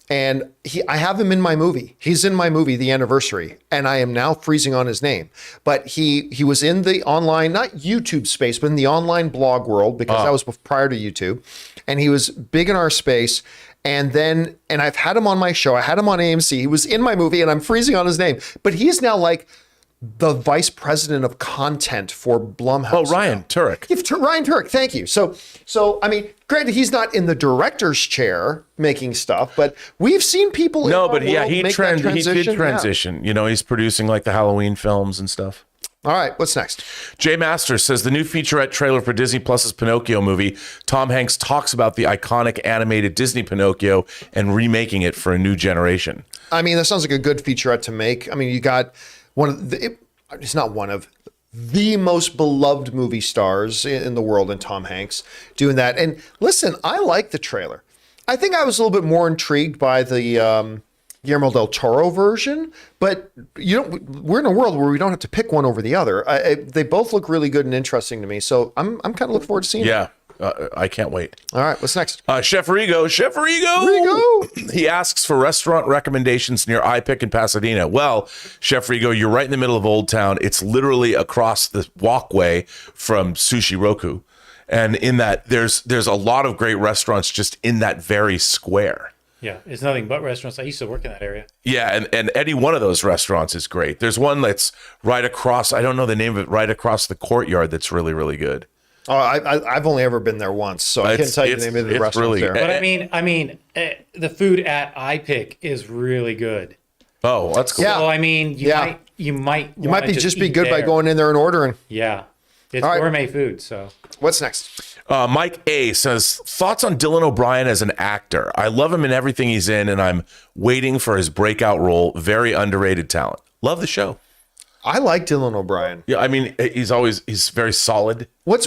A: and I have him in my movie. He's in my movie, The Anniversary, and I am now freezing on his name. But he was in the online, not YouTube space, but in the online blog world, because that was prior to YouTube. And he was big in our space. And I've had him on my show. I had him on AMC. He was in my movie, and I'm freezing on his name. But he is now like the vice president of content for Blumhouse.
B: Oh, Ryan Turek.
A: Ryan Turek, thank you. So I mean, granted, he's not in the director's chair making stuff, but we've seen people.
B: No, but yeah, he did transition. Yeah. He's producing like the Halloween films and stuff.
A: All right, what's next?
B: Jay Masters says the new featurette trailer for Disney Plus's Pinocchio movie, Tom Hanks talks about the iconic animated Disney Pinocchio and remaking it for a new generation.
A: I mean, that sounds like a good featurette to make. I mean, you got it's not one of the most beloved movie stars in the world, in Tom Hanks doing that. And listen, I like the trailer. I think I was a little bit more intrigued by the Guillermo del Toro version, but we're in a world where we don't have to pick one over the other. They both look really good and interesting to me, so I'm kind of looking forward to seeing them.
B: I can't wait.
A: All right, what's next?
B: Chef Rigo. He asks for restaurant recommendations near iPic in Pasadena. Well, Chef Rigo, you're right in the middle of Old Town. It's literally across the walkway from Sushi Roku. And in that, there's a lot of great restaurants just in that very square.
C: Yeah, it's nothing but restaurants. I used to work in that area.
B: Yeah, and any one of those restaurants is great. There's one that's right across, I don't know the name of it, right across the courtyard that's really, really good.
A: Oh, I've only ever been there once, so I can't tell you the name of the
B: it's
A: restaurant
B: really-
A: there.
C: But the food at iPick is really good.
B: Oh, that's cool.
A: Yeah.
C: So I mean, you
A: Yeah.
C: might
A: You might
C: wanna
A: just be
C: eat
A: good by
C: there.
A: going in there and ordering.
C: Yeah, it's
A: All right.
C: gourmet food. So
A: What's next?
B: Mike A says, thoughts on Dylan O'Brien as an actor? I love him in everything he's in, and I'm waiting for his breakout role. Very underrated talent. Love the show.
A: I like Dylan O'Brien.
B: Yeah, I mean, he's very solid.
A: What's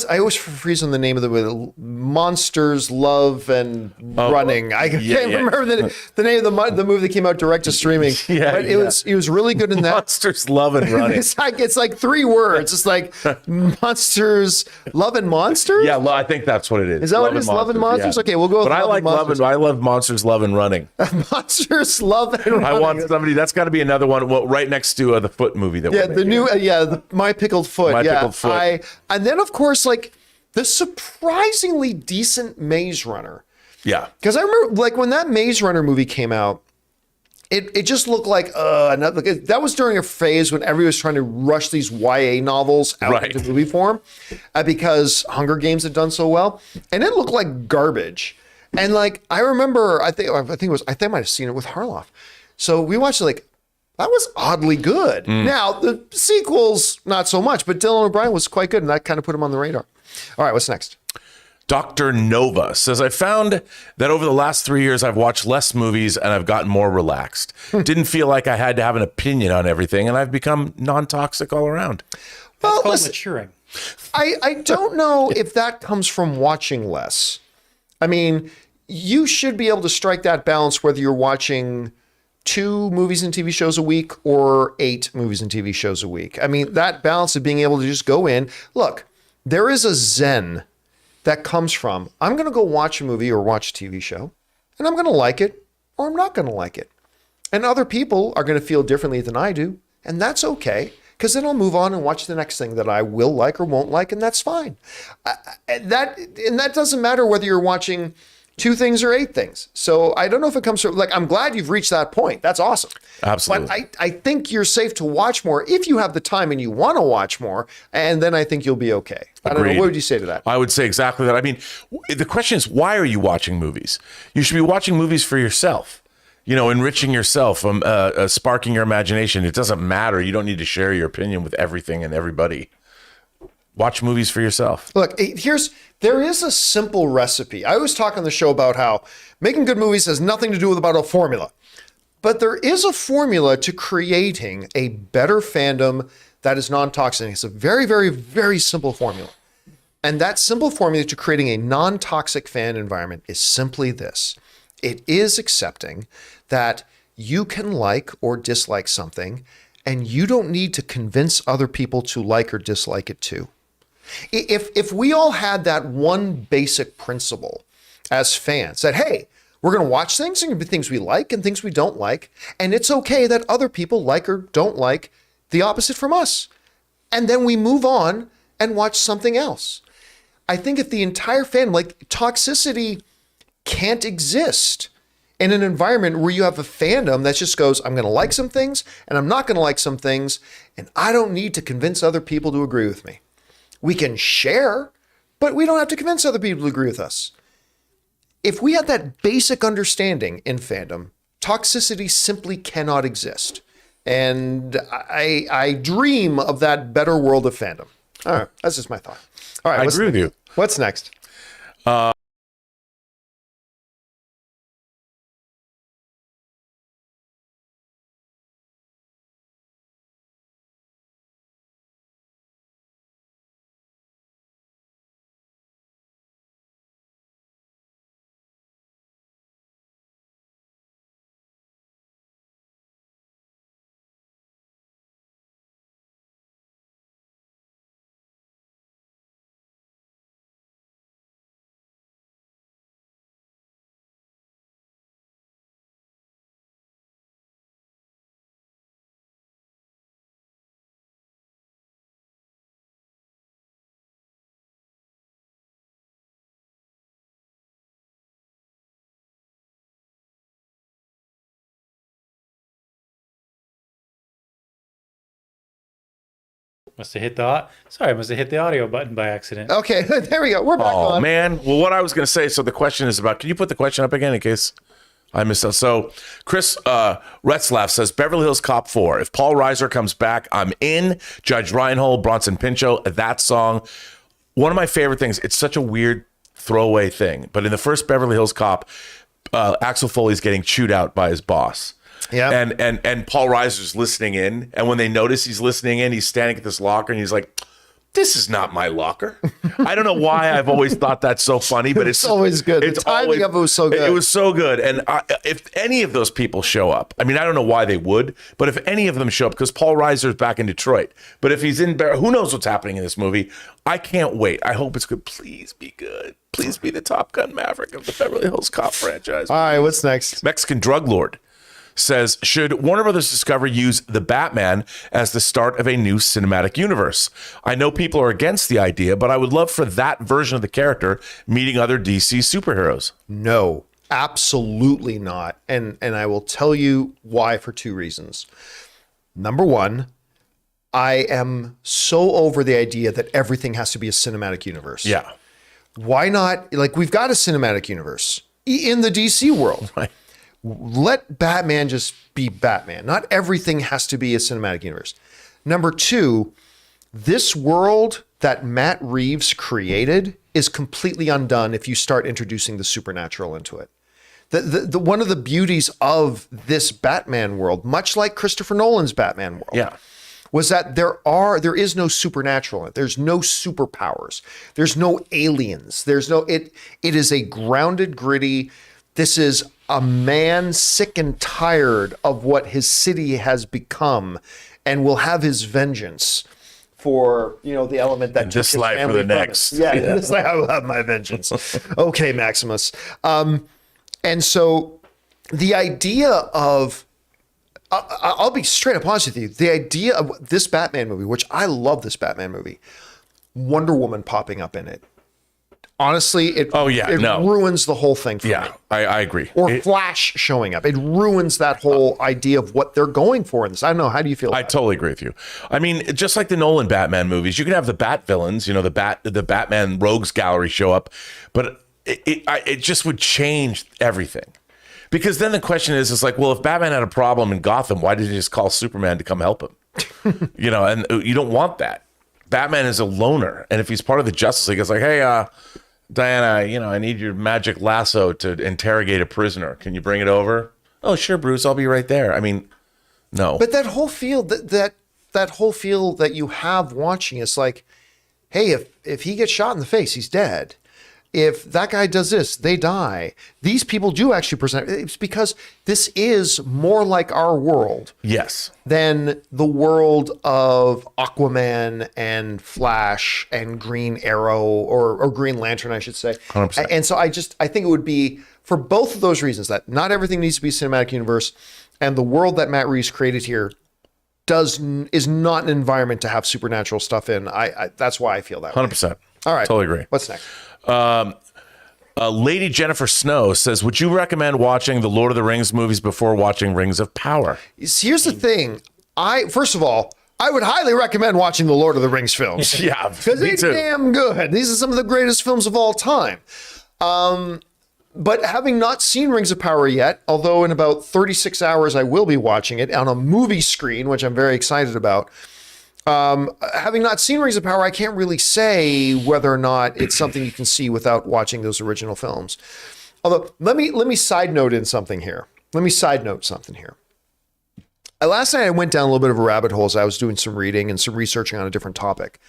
A: I always freeze on the name of the Monsters, Love, and Running. I can't remember the name of the movie that came out direct to streaming. But it was really good in that.
B: Monsters, Love, and Running.
A: It's like 3 words. It's like Monsters, Love, and Monsters.
B: Yeah, I think that's what it is.
A: Is that what it is? Love and Monsters? Okay, we'll go with
B: But I
A: Love
B: like
A: and Monsters.
B: I love Monsters, Love, and Running.
A: Monsters, Love, and Running.
B: I want somebody. That's got to be another one. Well, right next to the Foot movie that.
A: Yeah,
B: we're
A: the
B: making.
A: new My Pickled Foot.
B: My
A: yeah,
B: Pickled Foot.
A: And then of course like the surprisingly decent Maze Runner.
B: Yeah.
A: Because I remember like when that Maze Runner movie came out, it just looked like that was during a phase when everybody was trying to rush these YA novels out
B: Right.
A: into movie form because Hunger Games had done so well, and it looked like garbage. And like I remember, I think I might have seen it with Harloff. So we watched it like. That was oddly good. Now, the sequels, not so much, but Dylan O'Brien was quite good, and that kind of put him on the radar. All right, what's next?
B: Dr. Nova says, I found that over the last 3 years, I've watched less movies and I've gotten more relaxed. Didn't feel like I had to have an opinion on everything, and I've become non-toxic all around.
A: Well,
C: it's called
A: listen,
C: maturing.
A: I don't know if that comes from watching less. I mean, you should be able to strike that balance whether you're watching 2 movies and TV shows a week or 8 movies and TV shows a week. I mean, that balance of being able to just go in. Look, there is a zen that comes from, I'm going to go watch a movie or watch a TV show, and I'm going to like it or I'm not going to like it. And other people are going to feel differently than I do, and that's okay, because then I'll move on and watch the next thing that I will like or won't like, and that's fine. That doesn't matter whether you're watching 2 things or 8 things. So I don't know if it comes from, like, I'm glad you've reached that point. That's awesome.
B: Absolutely.
A: But I think you're safe to watch more if you have the time and you want to watch more, and then I think you'll be okay. I don't know.
B: Agreed.
A: What would you say to that?
B: I would say exactly that. I mean, the question is, why are you watching movies? You should be watching movies for yourself. You know, enriching yourself, sparking your imagination. It doesn't matter. You don't need to share your opinion with everything and everybody. Watch movies for yourself.
A: Look, there is a simple recipe. I always talk on the show about how making good movies has nothing to do with about a formula. But there is a formula to creating a better fandom that is non-toxic. It's a very, very, very simple formula. And that simple formula to creating a non-toxic fan environment is simply this. It is accepting that you can like or dislike something, and you don't need to convince other people to like or dislike it too. If we all had that one basic principle as fans, that, hey, we're going to watch things, and things we like and things we don't like, and it's okay that other people like or don't like the opposite from us. And then we move on and watch something else. I think if the entire fandom, like, toxicity can't exist in an environment where you have a fandom that just goes, I'm going to like some things and I'm not going to like some things, and I don't need to convince other people to agree with me. We can share, but we don't have to convince other people to agree with us. If we had that basic understanding in fandom, toxicity simply cannot exist. And I dream of that better world of fandom. All right, that's just my thought. All right,
B: I agree with you.
A: What's next?
C: Must have hit the audio button by accident.
A: Okay, there we go. We're back
B: Oh
A: on.
B: man. Well, what I was going to say. So the question is about. Can you put the question up again in case I missed it? So Chris Retzlaff says Beverly Hills Cop 4. If Paul Reiser comes back, I'm in. Judge Reinhold, Bronson Pinchot. That song. One of my favorite things. It's such a weird throwaway thing, but in the first Beverly Hills Cop, Axel Foley's getting chewed out by his boss.
A: Yeah.
B: And Paul Reiser's listening in, and when they notice he's listening in, he's standing at this locker and he's like, "This is not my locker." I don't know why I've always thought that's so funny, but it's
A: always good. The timing of it was so good.
B: It was so good. And if any of those people show up, I mean, I don't know why they would, but if any of them show up, because Paul Reiser's back in Detroit, but if he's in, who knows what's happening in this movie? I can't wait. I hope it's good. Please be good. Please be the Top Gun Maverick of the Beverly Hills Cop franchise.
A: All right, what's next?
B: Mexican drug lord says, should Warner Brothers Discovery use the Batman as the start of a new cinematic universe? I know people are against the idea, but I would love for that version of the character meeting other DC superheroes.
A: No, absolutely not. And I will tell you why for two reasons. Number one, I am so over the idea that everything has to be a cinematic universe.
B: Yeah.
A: Why not? Like, we've got a cinematic universe in the DC world.
B: Right.
A: Let Batman just be Batman. Not everything has to be a cinematic universe. Number two, this world that Matt Reeves created is completely undone if you start introducing the supernatural into it. The one of the beauties of this Batman world, much like Christopher Nolan's Batman world,
B: Yeah.
A: was that there is no supernatural in it. There's no superpowers. There's no aliens. It is a grounded, gritty. This is a man sick and tired of what his city has become, and will have his vengeance for, the element that took
B: this
A: his
B: life or
A: family
B: the
A: from
B: next.
A: it. Yeah, in this life I will have my vengeance. Okay, Maximus. And so the idea of, I'll be straight up honest with you, the idea of this Batman movie, which I love this Batman movie, Wonder Woman popping up in it. Honestly, it ruins the whole thing for me.
B: I agree.
A: Or Flash showing up. It ruins that whole idea of what they're going for in this. I don't know. How do you feel about
B: I totally agree with you. I mean, just like the Nolan Batman movies, you can have the Bat villains, the Batman Rogues Gallery show up, but it just would change everything. Because then the question is like, well, if Batman had a problem in Gotham, why did he just call Superman to come help him? And you don't want that. Batman is a loner, and if he's part of the Justice League, it's like, hey, Diana, I need your magic lasso to interrogate a prisoner. Can you bring it over? Oh, sure, Bruce. I'll be right there. I mean, no.
A: But that whole feel that whole feel that you have watching is like, hey, if he gets shot in the face, he's dead. If that guy does this, they die. These people do actually present. It's because this is more like our world.
B: Yes.
A: Than the world of Aquaman and Flash and Green Arrow or Green Lantern, I should say.
B: 100%.
A: And so I think it would be, for both of those reasons, that not everything needs to be cinematic universe, and the world that Matt Reeves created here is not an environment to have supernatural stuff in. I that's why I feel that
B: 100%.
A: way. All right.
B: Totally agree.
A: What's next?
B: Lady Jennifer Snow says, would you recommend watching the Lord of the Rings movies before watching Rings of Power?
A: Here's the thing. First of all, I would highly recommend watching the Lord of the Rings films.
B: Yeah,
A: because
B: me
A: they're
B: too.
A: damn good. These are some of the greatest films of all time. But having not seen Rings of Power yet, although in about 36 hours I will be watching it on a movie screen, which I'm very excited about. Having not seen Rings of Power, I can't really say whether or not it's something you can see without watching those original films. Although, let me side note something here. Last night I went down a little bit of a rabbit hole as I was doing some reading and some researching on a different topic.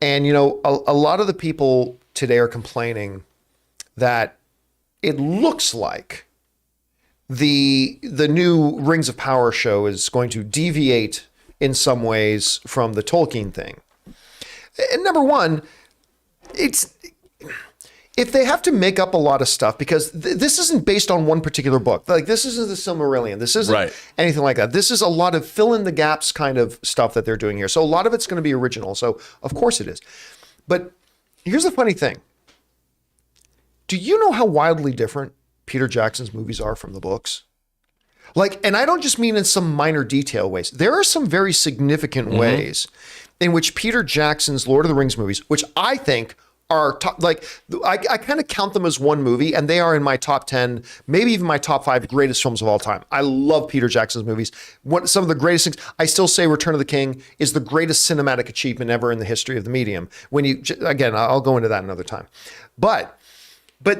A: And, a lot of the people today are complaining that it looks like the new Rings of Power show is going to deviate in some ways from the Tolkien thing. And number one, if they have to make up a lot of stuff, because this isn't based on one particular book. Like, this isn't the Silmarillion. This isn't anything like that. This is a lot of fill in the gaps kind of stuff that they're doing here. So a lot of it's going to be original. So of course it is. But here's the funny thing. Do you know how wildly different Peter Jackson's movies are from the books? Like, and I don't just mean in some minor detail ways. There are some very significant ways in which Peter Jackson's Lord of the Rings movies, which I think are top, like I kind of count them as one movie, and they are in my top 10, maybe even my top 5 greatest films of all time. I love Peter Jackson's movies. Some of the greatest things, I still say Return of the King is the greatest cinematic achievement ever in the history of the medium. Again, I'll go into that another time. But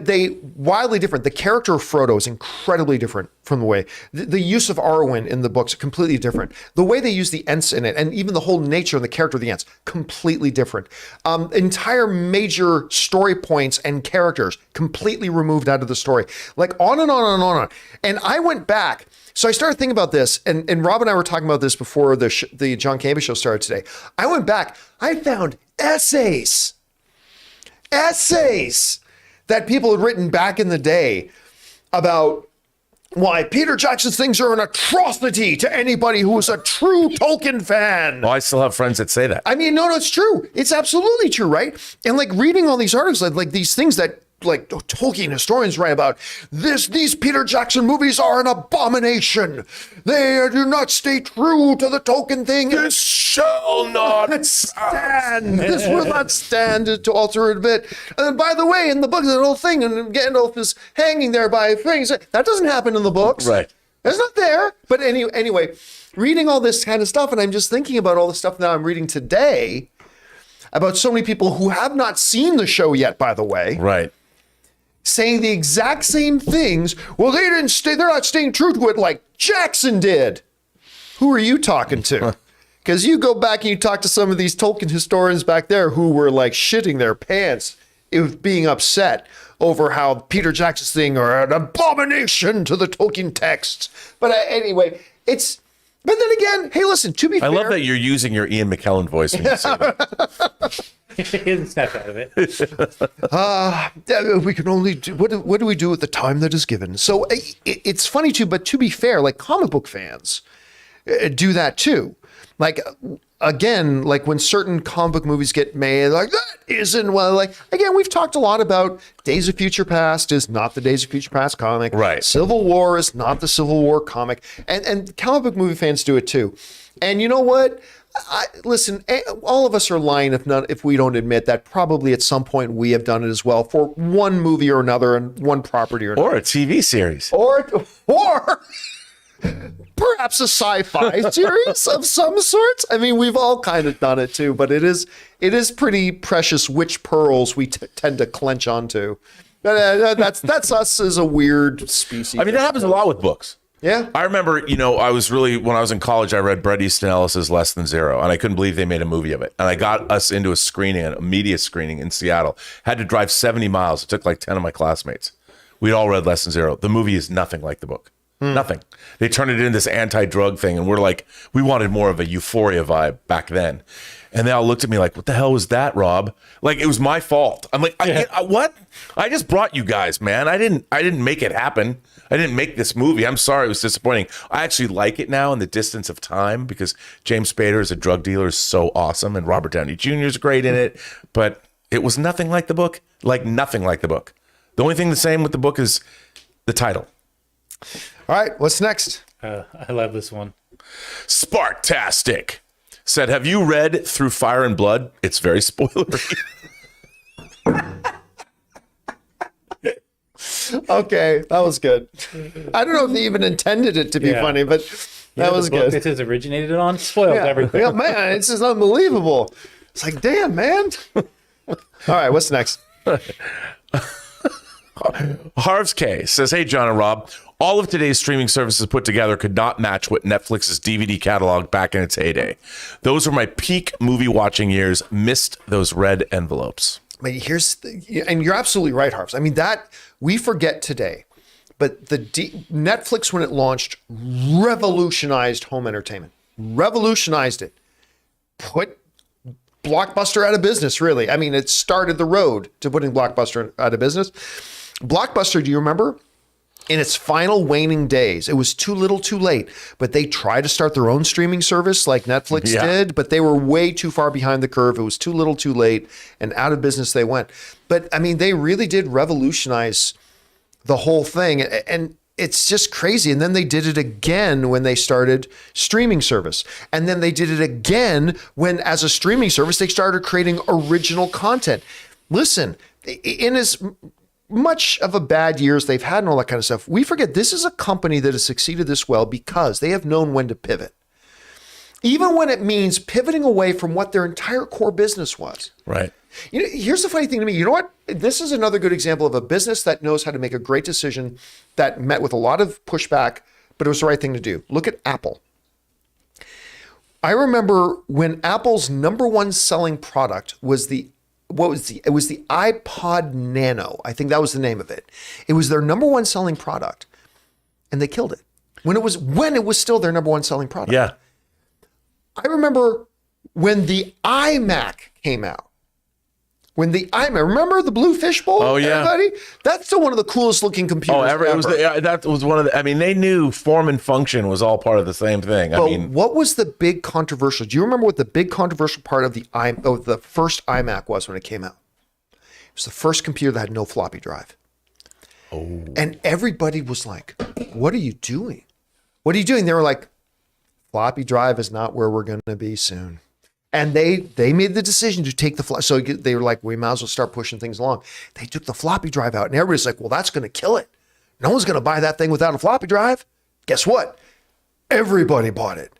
A: they wildly different. The character of Frodo is incredibly different from the way the use of Arwen in the books are completely different. The way they use the Ents in it, and even the whole nature and the character of the Ents, completely different. Entire major story points and characters completely removed out of the story. Like on and on and on and on. And I went back. So I started thinking about this, and Rob and I were talking about this before the John Campea Show started today. I went back. I found essays that people had written back in the day about why Peter Jackson's things are an atrocity to anybody who is a true Tolkien fan.
B: Well, I still have friends that say that.
A: I mean, no, it's true. It's absolutely true, right? And like reading all these articles, like these things that like Tolkien historians write about, these Peter Jackson movies are an abomination. They do not stay true to the Tolkien thing.
B: This shall not
A: stand. This will not stand to alter it a bit. And then, by the way, in the book, the whole thing, and Gandalf is hanging there by things. That doesn't happen in the books.
B: Right.
A: It's not there. But anyway, reading all this kind of stuff, and I'm just thinking about all the stuff now I'm reading today about so many people who have not seen the show yet, by the way.
B: Right.
A: Saying the exact same things. Well, they're not staying true to it like Jackson did. Who are you talking to? Because you go back and you talk to some of these Tolkien historians back there who were like shitting their pants, being upset over how Peter Jackson's thing are an abomination to the Tolkien texts. But anyway, but then again, hey, listen, to be fair.
B: I love that you're using your Ian McKellen voice when you say that.
C: He didn't snap out of it.
A: We can only do, what do we do with the time that is given? So it's funny too, but to be fair, like comic book fans do that too. Like, again, like when certain comic book movies get made, like that isn't well, like, again, we've talked a lot about Days of Future Past is not the Days of Future Past comic.
B: Right.
A: Civil War is not the Civil War comic. And comic book movie fans do it too. And you know what? Listen, all of us are lying if we don't admit that probably at some point we have done it as well for one movie or another and one property or another.
B: Or a TV series.
A: Or perhaps a sci-fi series of some sort. I mean, we've all kind of done it too, but it is pretty precious which pearls we tend to clench onto. That's us as a weird species.
B: I mean, that happens a lot with books.
A: Yeah.
B: I remember, when I was in college, I read Bret Easton Ellis's Less Than Zero, and I couldn't believe they made a movie of it. And I got us into a media screening in Seattle. Had to drive 70 miles. It took like 10 of my classmates. We'd all read Less Than Zero. The movie is nothing like the book. Nothing. They turned it into this anti-drug thing, and we wanted more of a Euphoria vibe back then. And they all looked at me like, what the hell was that, Rob? Like, it was my fault. I'm like, what? I just brought you guys, man. I didn't make it happen. I didn't make this movie. I'm sorry. It was disappointing. I actually like it now in the distance of time because James Spader as a drug dealer is so awesome, and Robert Downey Jr. is great in it. But it was nothing like the book. Like, nothing like the book. The only thing the same with the book is the title.
A: All right, what's next?
C: I love this one.
B: Sparktastic said, have you read Through Fire and Blood? It's very spoilery.
A: Okay, that was good. I don't know if they even intended it to be funny, but that was
C: the book
A: good.
C: This is originated on spoiled everything.
A: Yeah, man, it's just unbelievable. It's like, damn, man. All right, what's next?
B: Harv's K says, hey, John and Rob, all of today's streaming services put together could not match what Netflix's DVD catalog back in its heyday. Those were my peak movie watching years. Missed those red envelopes.
A: But and you're absolutely right, Harvs. I mean, that we forget today, but Netflix, when it launched, revolutionized home entertainment. Revolutionized it. Put Blockbuster out of business, really. I mean, it started the road to putting Blockbuster out of business. Blockbuster, do you remember? In its final waning days, it was too little too late, but they tried to start their own streaming service like Netflix did, but they were way too far behind the curve. It was too little too late, and out of business they went. But I mean, they really did revolutionize the whole thing. And it's just crazy. And then they did it again when they started streaming service. And then they did it again when, as a streaming service, they started creating original content. Listen, in as much of a bad year as they've had and all that kind of stuff, we forget this is a company that has succeeded this well because they have known when to pivot. Even when it means pivoting away from what their entire core business was.
B: Right.
A: You know, here's the funny thing to me. You know what? This is another good example of a business that knows how to make a great decision that met with a lot of pushback, but it was the right thing to do. Look at Apple. I remember when Apple's number one selling product was it was the iPod Nano. I think that was the name of it. It was their number one selling product, and they killed it when it was still their number one selling product.
B: Yeah.
A: I remember when the iMac came out. Remember the blue fishbowl?
B: Oh, yeah.
A: Everybody? That's still one of the coolest looking computers ever.
B: That was one of the, I mean, they knew form and function was all part of the same thing.
A: But what was the big controversial? Do you remember what the big controversial part of the first iMac was when it came out? It was the first computer that had no floppy drive. Oh. And everybody was like, what are you doing? What are you doing? They were like, floppy drive is not where we're going to be soon. And they made the decision to take the floppy. So they were like, we might as well start pushing things along. They took the floppy drive out, and everybody's like, well, that's going to kill it. No one's going to buy that thing without a floppy drive. Guess what? Everybody bought it.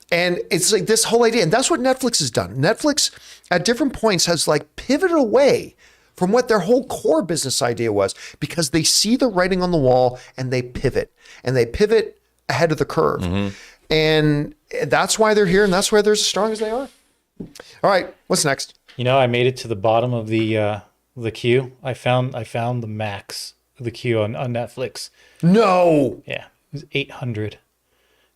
A: And it's like this whole idea. And that's what Netflix has done. Netflix at different points has like pivoted away from what their whole core business idea was because they see the writing on the wall and they pivot. And they pivot ahead of the curve. Mm-hmm. And that's why they're here, and that's why they're as strong as they are. All right, what's next?
C: You know, I made it to the bottom of the queue. I found the max of the queue on Netflix.
A: No.
C: Yeah, it was 800.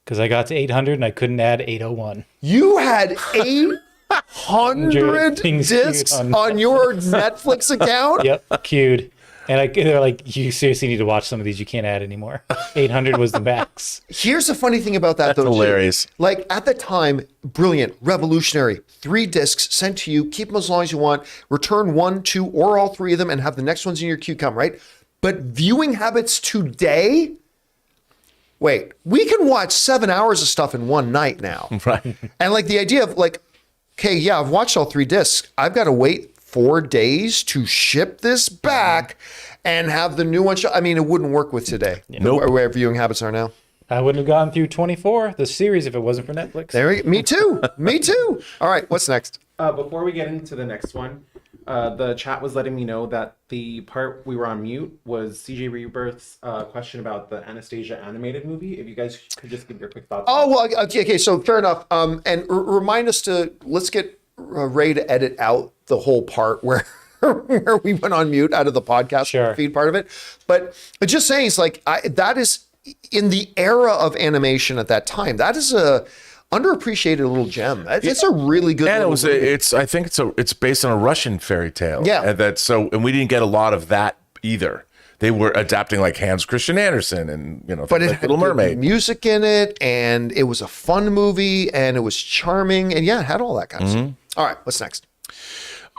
C: Because I got to 800 and I couldn't add 801.
A: You had 800 discs on your Netflix account?
C: Yep, queued. And they're like, you seriously need to watch some of these. You can't add anymore. 800 was the max.
A: Here's the funny thing about that,
B: That's hilarious.
A: Too. Like at the time, brilliant, revolutionary, 3 discs sent to you, keep them as long as you want, return 1, 2, or all 3 of them and have the next ones in your queue come, right? But viewing habits today, wait, we can watch 7 hours of stuff in one night now.
B: Right.
A: And like the idea of like, okay, yeah, I've watched all 3 discs. I've got to wait 4 days to ship this back and have the new one show. I mean, it wouldn't work with today.
B: Nope.
A: Where viewing habits are now.
C: I wouldn't have gotten through 24, the series, if it wasn't for Netflix.
A: Me too. Me too. All right, what's next?
D: Before we get into the next one, the chat was letting me know that the part we were on mute was CJ Rebirth's question about the Anastasia animated movie. If you guys could just give your quick thoughts.
A: Oh, well, okay, so fair enough. And remind us let's get Ray to edit out the whole part where we went on mute out of the podcast feed part of it. But just saying, it's like, that is in the era of animation at that time, that is a underappreciated little gem. It's a really good.
B: And I think it's based on a Russian fairy tale.
A: Yeah.
B: And we didn't get a lot of that either. They were adapting like Hans Christian Andersen and
A: but it
B: like
A: had
B: Little Mermaid
A: music in it, and it was a fun movie, and it was charming, and it had all that kind of stuff. All right, what's next?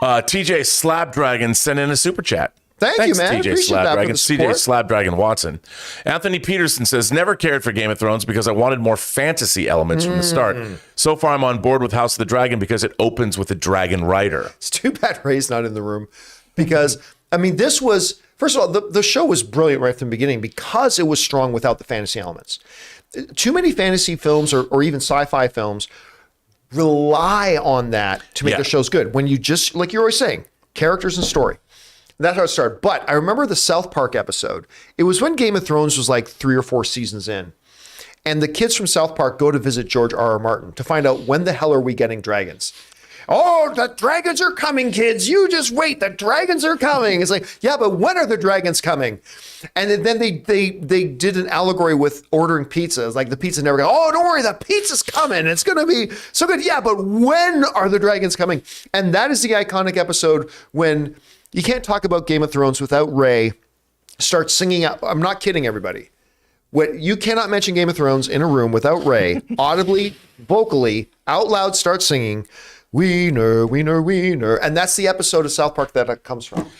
B: TJ Slabdragon sent in a super chat.
A: Thanks, you, man.
B: TJ
A: Appreciate that for the
B: CJ
A: support.
B: Slabdragon Watson. Anthony Peterson says, never cared for Game of Thrones because I wanted more fantasy elements from the start. So far, I'm on board with House of the Dragon because it opens with a dragon rider.
A: It's too bad Ray's not in the room because, I mean, this was, first of all, the show was brilliant right from the beginning because it was strong without the fantasy elements. Too many fantasy films or even sci-fi films rely on that to make their shows good. When you just, like you're always saying, characters and story. That's how it started. But I remember the South Park episode. It was when Game of Thrones was like 3 or 4 seasons in. And the kids from South Park go to visit George R.R. Martin to find out when the hell are we getting dragons. Oh, the dragons are coming, kids. You just wait. The dragons are coming. It's like, yeah, but when are the dragons coming? And then they did an allegory with ordering pizza. It's like the pizza never got, oh, don't worry, the pizza's coming. It's going to be so good. Yeah, but when are the dragons coming? And that is the iconic episode when you can't talk about Game of Thrones without Ray start singing out. I'm not kidding, everybody. You cannot mention Game of Thrones in a room without Ray audibly, vocally, out loud start singing, Wiener, Wiener, Wiener. And that's the episode of South Park that it comes from.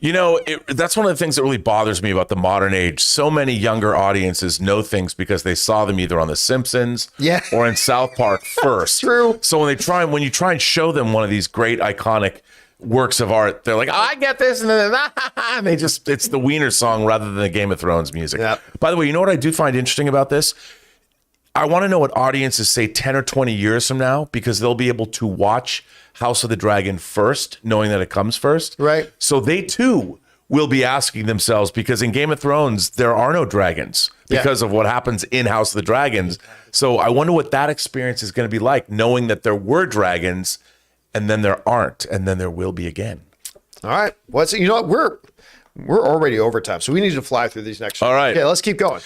B: That's one of the things that really bothers me about the modern age. So many younger audiences know things because they saw them either on The Simpsons or in South Park first.
A: True.
B: So when you try and show them one of these great iconic works of art, they're like, oh, I get this, and then and it's the Wiener song rather than the Game of Thrones music.
A: Yep.
B: By the way, you know what I do find interesting about this? I want to know what audiences say 10 or 20 years from now, because they'll be able to watch House of the Dragon first, knowing that it comes first.
A: Right.
B: So they too will be asking themselves, because in Game of Thrones, there are no dragons because of what happens in House of the Dragons. So I wonder what that experience is going to be like, knowing that there were dragons and then there aren't, and then there will be again.
A: All right. You know what? We're already over time, so we need to fly through these next.
B: All right.
A: Okay, let's keep going.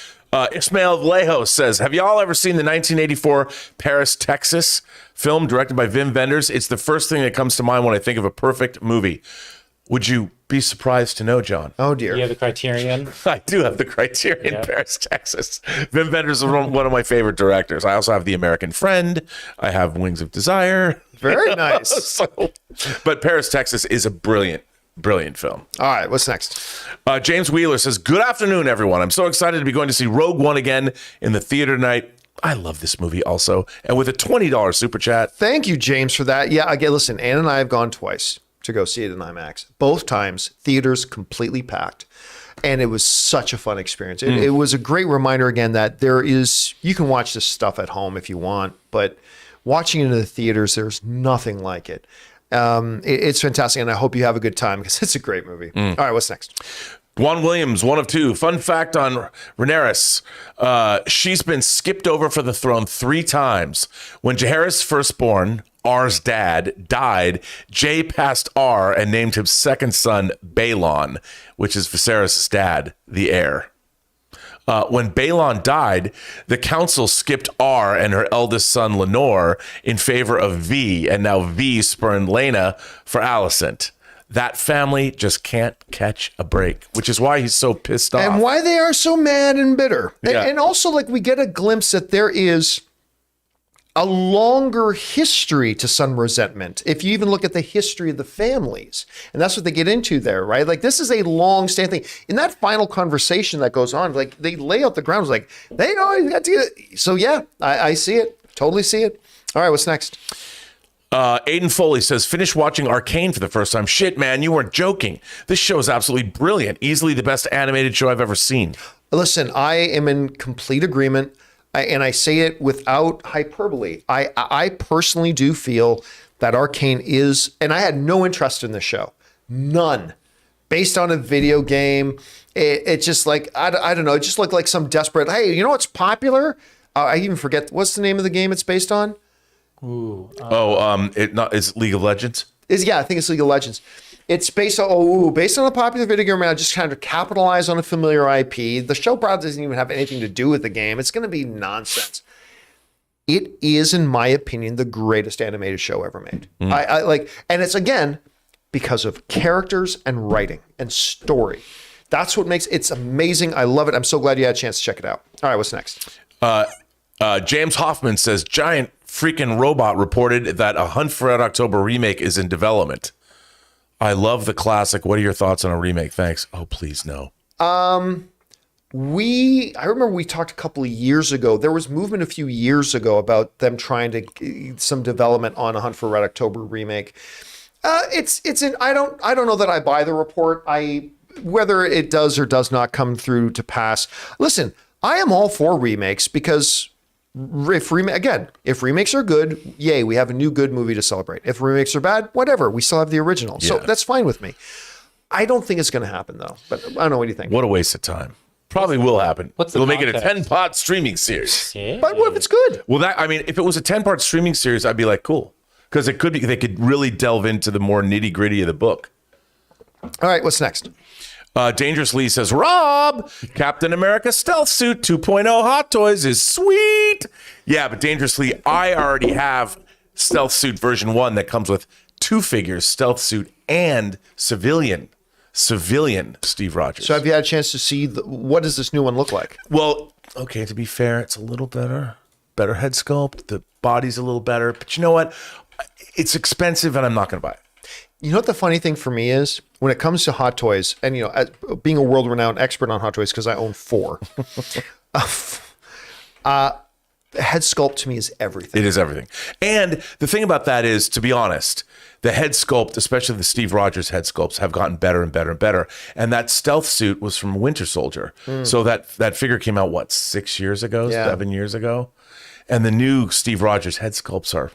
B: Ismail Vallejo says, have y'all ever seen the 1984 Paris, Texas film directed by Wim Wenders? It's the first thing that comes to mind when I think of a perfect movie. Would you be surprised to know, John?
A: Oh, dear.
C: You have the Criterion.
B: I do have the Criterion Paris, Texas. Wim Wenders is one of my favorite directors. I also have The American Friend. I have Wings of Desire.
A: Very nice.
B: But Paris, Texas is a brilliant film.
A: All right, what's next?
B: James Wheeler says, good afternoon, everyone. I'm so excited to be going to see Rogue One again in the theater tonight. I love this movie also. And with a $20 super chat.
A: Thank you, James, for that. Yeah, again, listen, Ann and I have gone twice to go see it in IMAX. Both times, theaters completely packed. And it was such a fun experience. It was a great reminder, again, that you can watch this stuff at home if you want, but watching it in the theaters, there's nothing like it. It's fantastic, and I hope you have a good time, because it's a great movie. All right, what's next?
B: Juan Williams, 1 of 2. Fun fact on Rhaenyra. She's been skipped over for the throne 3 times. When Jaehaerys' firstborn, R's dad, died, Jay passed R and named his second son Balon, which is Viserys' dad, the heir. When Balon died, the council skipped R and her eldest son Lenore in favor of V, and now V spurned Lena for Alicent. That family just can't catch a break, which is why he's so pissed off.
A: And why they are so mad and bitter. And also, like, we get a glimpse that there is a longer history to some resentment. If you even look at the history of the families, and that's what they get into there, right? Like, this is a long-standing thing. In that final conversation that goes on, like, they lay out the grounds, like, they know you got to get it. So yeah, I see it, totally see it. All right, what's next?
B: Aiden Foley says, finish watching Arcane for the first time. Shit, man, you weren't joking. This show is absolutely brilliant. Easily the best animated show I've ever seen.
A: Listen, I am in complete agreement. And I say it without hyperbole. I personally do feel that Arcane is, and I had no interest in this show, none, based on a video game. It's just like, I don't know, it just looked like some desperate, hey, you know what's popular? I even forget, what's the name of the game it's based on?
B: Is League of Legends?
A: I think it's League of Legends. It's based on a popular video game. I just kind of capitalize on a familiar IP. The show probably doesn't even have anything to do with the game. It's going to be nonsense. It is, in my opinion, the greatest animated show ever made. I like, and it's, again, because of characters and writing and story. That's what makes it's amazing. I love it. I'm so glad you had a chance to check it out. All right, what's next?
B: James Hoffman says, giant freaking robot reported that a Hunt for Red October remake is in development. I love the classic. What are your thoughts on a remake? Thanks. Oh, please, no.
A: I remember we talked a couple of years ago. There was movement a few years ago about them trying to some development on a Hunt for Red October remake. I don't know that I buy the report. Whether it does or does not come through to pass. Listen, I am all for remakes, because if remakes are good, yay, we have a new good movie to celebrate. If remakes are bad, whatever, we still have the original. So that's fine with me. I don't think it's going to happen, though. But I don't know. What do you think?
B: What a waste of time. Probably will happen. It'll make it a
C: context?
B: 10-part streaming series.
C: Yeah.
A: But what if it's good?
B: Well, if it was a 10-part streaming series, I'd be like, cool. Because they could really delve into the more nitty-gritty of the book.
A: All right, what's next?
B: Dangerous Lee says, Rob, Captain America Stealth Suit 2.0 Hot Toys is sweet. Yeah, but Dangerous Lee, I already have Stealth Suit version 1 that comes with 2 figures, Stealth Suit and civilian Steve Rogers.
A: So have you had a chance to see what does this new one look like?
B: Well, okay, to be fair, it's a little better head sculpt. The body's a little better, but you know what? It's expensive and I'm not going to buy it.
A: You know what the funny thing for me is when it comes to hot toys, and as being a world-renowned expert on hot toys because I own 4. The head sculpt to me is everything.
B: It is everything. And the thing about that is, to be honest, the head sculpt, especially the Steve Rogers head sculpts, have gotten better and better and better. And that stealth suit was from Winter Soldier. So that figure came out, what, 6 years ago, 7 years ago? And the new Steve Rogers head sculpts are.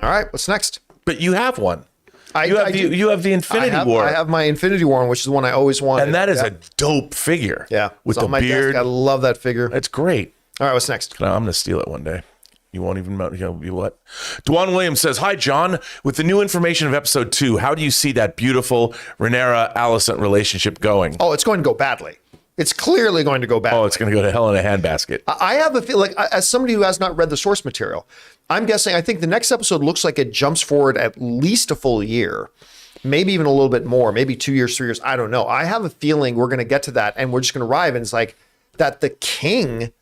A: All right, what's next?
B: But you have one.
A: You
B: have the Infinity War.
A: I have my Infinity War, which is the one I always wanted.
B: And that is a dope figure.
A: Yeah.
B: With
A: It's
B: the
A: on my
B: beard.
A: desk. I love that figure.
B: It's great.
A: All right, what's next?
B: I'm going to steal it one day. You won't even know what. Dwan Williams says, "Hi, John. With the new information of episode 2, how do you see that beautiful Rhaenyra-Alicent relationship going?"
A: Oh, it's going to go badly. It's clearly going to go badly.
B: Oh, it's going to go to hell in a handbasket.
A: I have a feel like, as somebody who has not read the source material, I'm guessing, I think the next episode looks like it jumps forward at least a full year, maybe even a little bit more, maybe 2 years, 3 years. I don't know. I have a feeling we're going to get to that and we're just going to arrive. And it's like that the king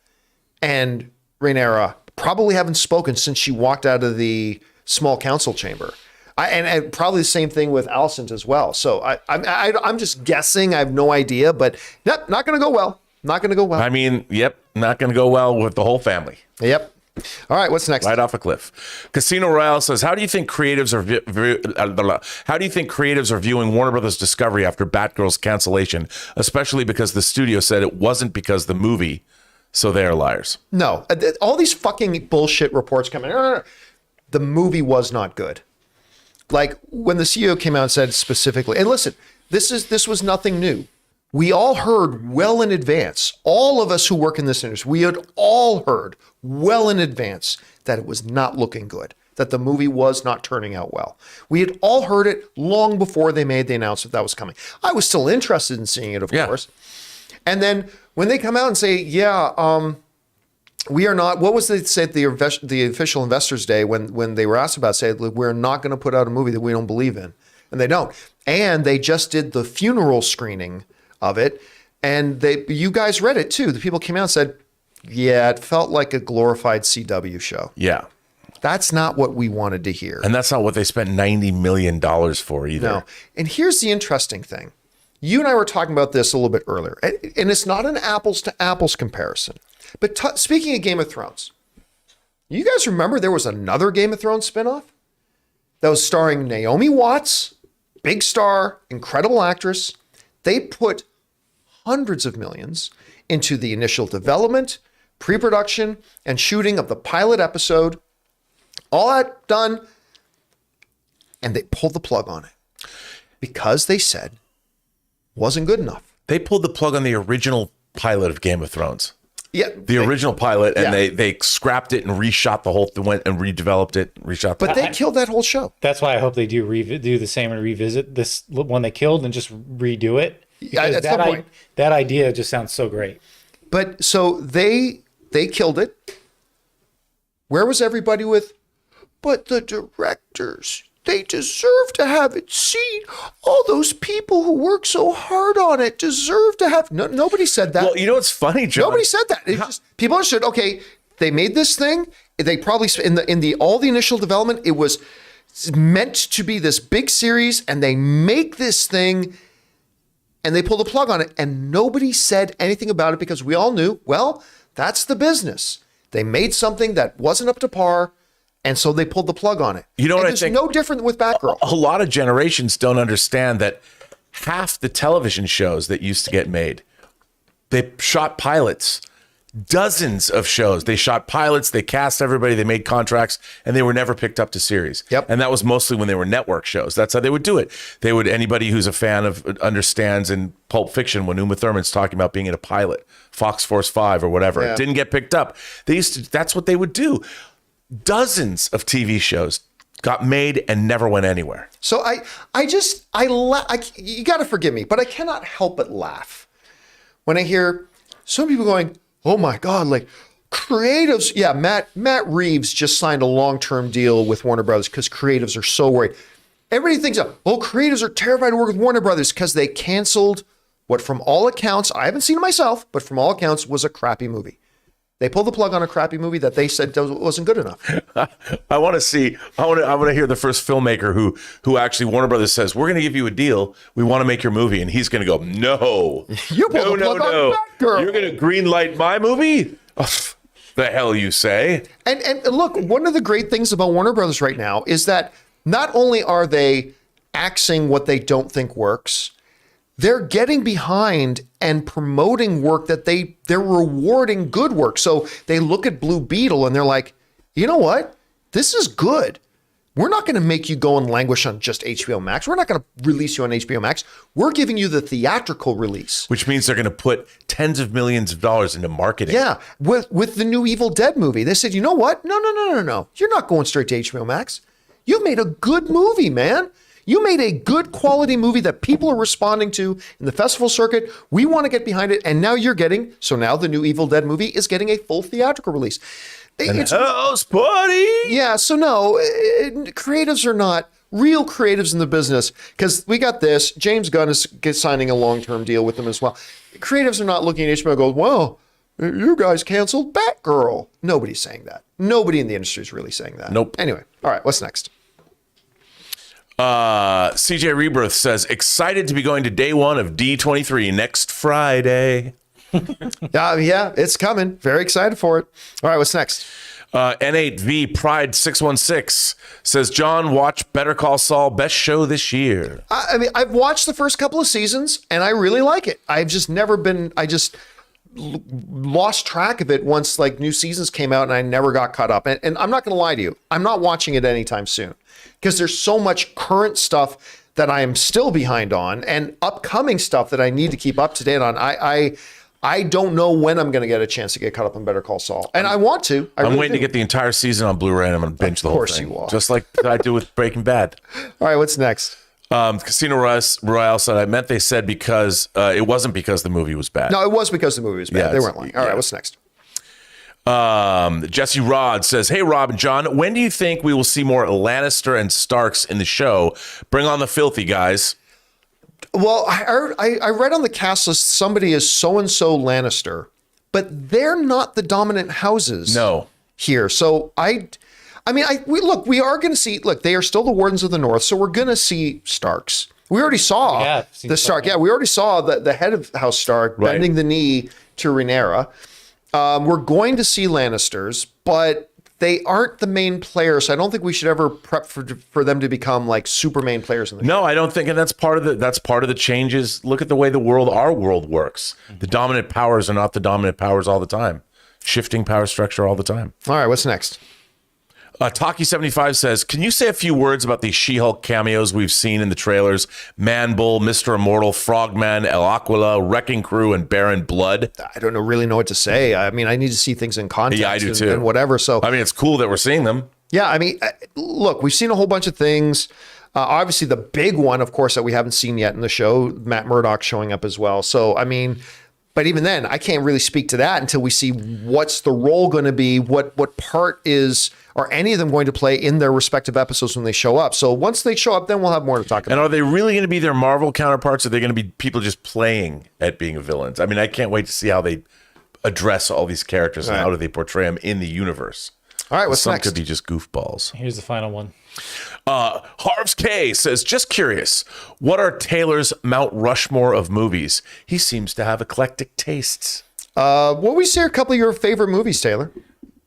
A: and Rhaenyra probably haven't spoken since she walked out of the small council chamber. And probably the same thing with Alicent as well. So I'm just guessing. I have no idea, but yep, not going to go well. Not going to go well.
B: I mean, yep, not going to go well with the whole family.
A: Yep. All right, what's next?
B: Right off a cliff. Casino Royale says, "How do you think creatives are viewing Warner Brothers Discovery after Batgirl's cancellation, especially because the studio said it wasn't because the movie, so they are liars."
A: No, all these fucking bullshit reports coming. The movie was not good. Like when the CEO came out and said specifically, and listen, this was nothing new. We all heard well in advance, all of us who work in this industry, we had all heard well in advance that it was not looking good, that the movie was not turning out well. We had all heard it long before they made the announcement that was coming. I was still interested in seeing it, of course. And then when they come out and say, we are not, what was they said the official Investors Day when they were asked about, say, we're not going to put out a movie that we don't believe in. And they don't. And they just did the funeral screening of it. And you guys read it too. The people came out and said, yeah, it felt like a glorified CW show.
B: Yeah.
A: That's not what we wanted to hear.
B: And that's not what they spent $90 million for either.
A: No. And here's the interesting thing. You and I were talking about this a little bit earlier. And it's not an apples to apples comparison. But speaking of Game of Thrones, you guys remember there was another Game of Thrones spinoff that was starring Naomi Watts, big star, incredible actress. They put hundreds of millions into the initial development, pre-production, and shooting of the pilot episode. All that done, and they pulled the plug on it because they said wasn't good enough.
B: They pulled the plug on the original pilot of Game of Thrones.
A: Yeah,
B: the original pilot, and they scrapped it and reshot the whole thing, went and redeveloped it, reshot.
A: But they killed that whole show.
C: That's why I hope they do the same and revisit this one they killed and just redo it.
A: At some point,
C: that idea just sounds so great.
A: But so they killed it. Where was everybody with? But the directors, they deserve to have it seen. All those people who work so hard on it deserve to have. No, nobody said that.
B: Well, you know what's funny, John?
A: Nobody said that. It's just, people understood. Okay, they made this thing. They probably in the all the initial development, it was meant to be this big series, and they make this thing, and they pull the plug on it, and nobody said anything about it because we all knew. Well, that's the business. They made something that wasn't up to par. And so they pulled the plug on it.
B: You know what I think?
A: No different with Batgirl.
B: A lot of generations don't understand that half the television shows that used to get made, they shot pilots. Dozens of shows. They shot pilots, they cast everybody, they made contracts, and they were never picked up to series.
A: Yep.
B: And that was mostly when they were network shows. That's how they would do it. Anybody who's a fan of understands in Pulp Fiction when Uma Thurman's talking about being in a pilot, Fox Force 5 or whatever.
A: Yeah.
B: It didn't get picked up. That's what they would do. Dozens of TV shows got made and never went anywhere.
A: So you got to forgive me, but I cannot help but laugh when I hear some people going, "Oh my God, like creatives." Yeah, Matt Reeves just signed a long-term deal with Warner Brothers because creatives are so worried. Everybody thinks, creatives are terrified to work with Warner Brothers because they canceled what, from all accounts, I haven't seen it myself, but from all accounts was a crappy movie. They pulled the plug on a crappy movie that they said wasn't good enough.
B: I want to hear the first filmmaker who actually Warner Brothers says, we're going to give you a deal. We want to make your movie. And he's going to go, no,
A: You pulled the plug on Batgirl.
B: You're going to green light my movie? The hell you say?
A: And look, one of the great things about Warner Brothers right now is that not only are they axing what they don't think works, they're getting behind and promoting work that they're rewarding good work. So they look at Blue Beetle and they're like, you know what? This is good. We're not going to make you go and languish on just HBO Max. We're not going to release you on HBO Max. We're giving you the theatrical release.
B: Which means they're going to put tens of millions of dollars into marketing.
A: Yeah. With the new Evil Dead movie, they said, you know what? No. You're not going straight to HBO Max. You made a good movie, man. You made a good quality movie that people are responding to in the festival circuit. We want to get behind it. And now now the new Evil Dead movie is getting a full theatrical release.
B: It's house party.
A: Yeah. So no, creatives are not real creatives in the business, because we got this. James Gunn is signing a long-term deal with them as well. Creatives are not looking at HBO and going, well, you guys canceled Batgirl. Nobody's saying that. Nobody in the industry is really saying that.
B: Nope.
A: Anyway. All right. What's next?
B: CJ Rebirth says, excited to be going to day one of D23 next Friday.
A: Yeah, it's coming. Very excited for it. All right, what's next?
B: N8V Pride 616 says, John, watch Better Call Saul, best show this year.
A: I mean, I've watched the first couple of seasons and I really like it. I've just never been, lost track of it once like new seasons came out and I never got caught up. And I'm not going to lie to you. I'm not watching it anytime soon because there's so much current stuff that I am still behind on and upcoming stuff that I need to keep up to date on. I don't know when I'm going to get a chance to get caught up on Better Call Saul. And I want to.
B: I'm waiting to get the entire season on Blu-ray and I'm going to binge the whole thing.
A: Of course you are.
B: Just like I do with Breaking Bad.
A: All right, what's next?
B: Casino Royale said, I meant they said because it wasn't because the movie was bad.
A: No, it was because the movie was bad.
B: Yeah,
A: they weren't lying. All right, what's next?
B: Jesse Rod says, hey, Rob and John, when do you think we will see more Lannister and Starks in the show? Bring on the filthy, guys.
A: Well, I read on the cast list somebody is so-and-so Lannister, but they're not the dominant houses here. So we are going to see, they are still the Wardens of the North, so we're going to see Starks. We already saw the Stark. Yeah, we already saw the head of House Stark bending the knee to Rhaenyra. We're going to see Lannisters, but they aren't the main players. So I don't think we should ever prep for them to become like super main players in the show.
B: No, I don't think, and that's part of the changes. Look at the way our world works. The dominant powers are not the dominant powers all the time. Shifting power structure all the time.
A: All right, what's next?
B: Taki75 says, can you say a few words about the She-Hulk cameos we've seen in the trailers? Man Bull, Mr. Immortal, Frogman, El Aquila, Wrecking Crew, and Baron Blood.
A: I don't really know what to say. I mean, I need to see things in context.
B: Yeah, I do too.
A: And whatever. So
B: I mean, it's cool that we're seeing them.
A: Yeah, I mean, look, we've seen a whole bunch of things. Obviously, the big one, of course, that we haven't seen yet in the show, Matt Murdock showing up as well. So, I mean, but even then, I can't really speak to that until we see what's the role going to be, what part are any of them going to play in their respective episodes when they show up. So once they show up, then we'll have more to talk about.
B: And are they really going to be their Marvel counterparts? Or are they going to be people just playing at being villains? I mean, I can't wait to see how they address all these characters and how do they portray them in the universe.
A: All right, what's
B: Some
A: next?
B: could be just goofballs.
C: Here's the final one.
B: Harv's K says, just curious, what are Taylor's Mount Rushmore of movies? He seems to have eclectic tastes.
A: What we say a couple of your favorite movies, Taylor?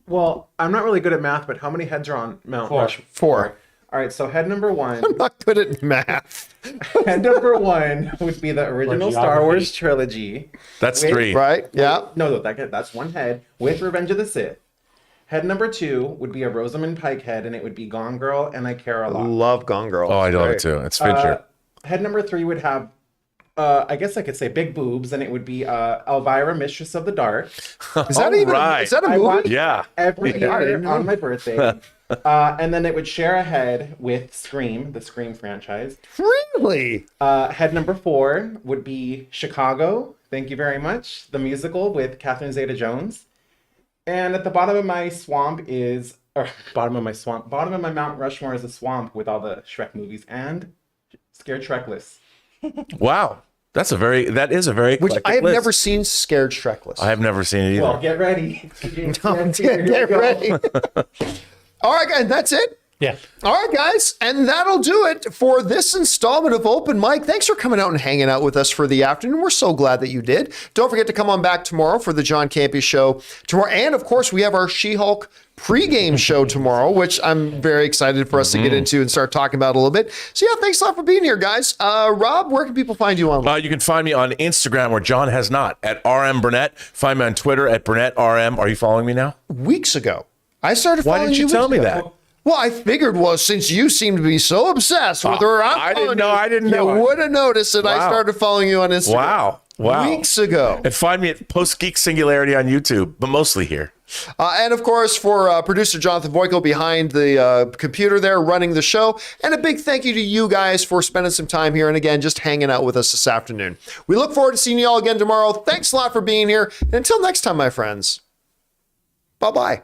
D: Well, I'm not really good at math, but how many heads are on Mount Rushmore?
A: 4.
D: All right, so head number 1.
A: I'm not good at math.
D: Head number 1 would be the original Star Wars trilogy.
B: That's 3.
A: Right? Yeah.
D: No, that's one head with Revenge of the Sith. Head number 2 would be a Rosamund Pike head, and it would be Gone Girl, and I Care a Lot.
A: Love Gone Girl.
B: Oh, I love it too. It's Fincher.
D: Head number 3 would have, I guess I could say big boobs, and it would be Elvira, Mistress of the Dark.
A: Is that even
B: right.
A: is that a
D: I
A: movie?
D: watch
B: Yeah.
D: every
A: I didn't
D: year
A: know.
D: on my birthday. And then it would share a head with Scream, the Scream franchise.
A: Really?
D: Head number 4 would be Chicago. Thank you very much. The musical with Catherine Zeta-Jones. And at the bottom of my bottom of my Mount Rushmore is a swamp with all the Shrek movies and Scared Shrekless.
B: Wow. That is a very
A: Which
B: eclectic
A: I have
B: list.
A: never seen Scared Shrek list.
B: I have never seen it either.
D: Well, get ready.
A: Get ready. All right, guys, that's it.
C: Yeah.
A: All right, guys, and that'll do it for this installment of Open Mic. Thanks for coming out and hanging out with us for the afternoon. We're so glad that you did. Don't forget to come on back tomorrow for the John Campea Show tomorrow. And, of course, we have our She-Hulk pregame show tomorrow, which I'm very excited for us to get into and start talking about a little bit. So, yeah, thanks a lot for being here, guys. Rob, where can people find you online?
B: You can find me on Instagram, where John has not, at RM Burnett. Find me on Twitter at BurnettRM. Are you following me now?
A: Weeks ago. I started following you.
B: Why didn't you tell me that?
A: Well, I figured, since you seem to be so obsessed with her,
B: I didn't know.
A: You would have noticed that I started following you on Instagram.
B: Wow.
A: Weeks ago.
B: And find me at Post Geek Singularity on YouTube, but mostly here.
A: And of course, for producer Jonathan Boyko behind the computer there running the show. And a big thank you to you guys for spending some time here and again, just hanging out with us this afternoon. We look forward to seeing you all again tomorrow. Thanks a lot for being here. And until next time, my friends, bye-bye.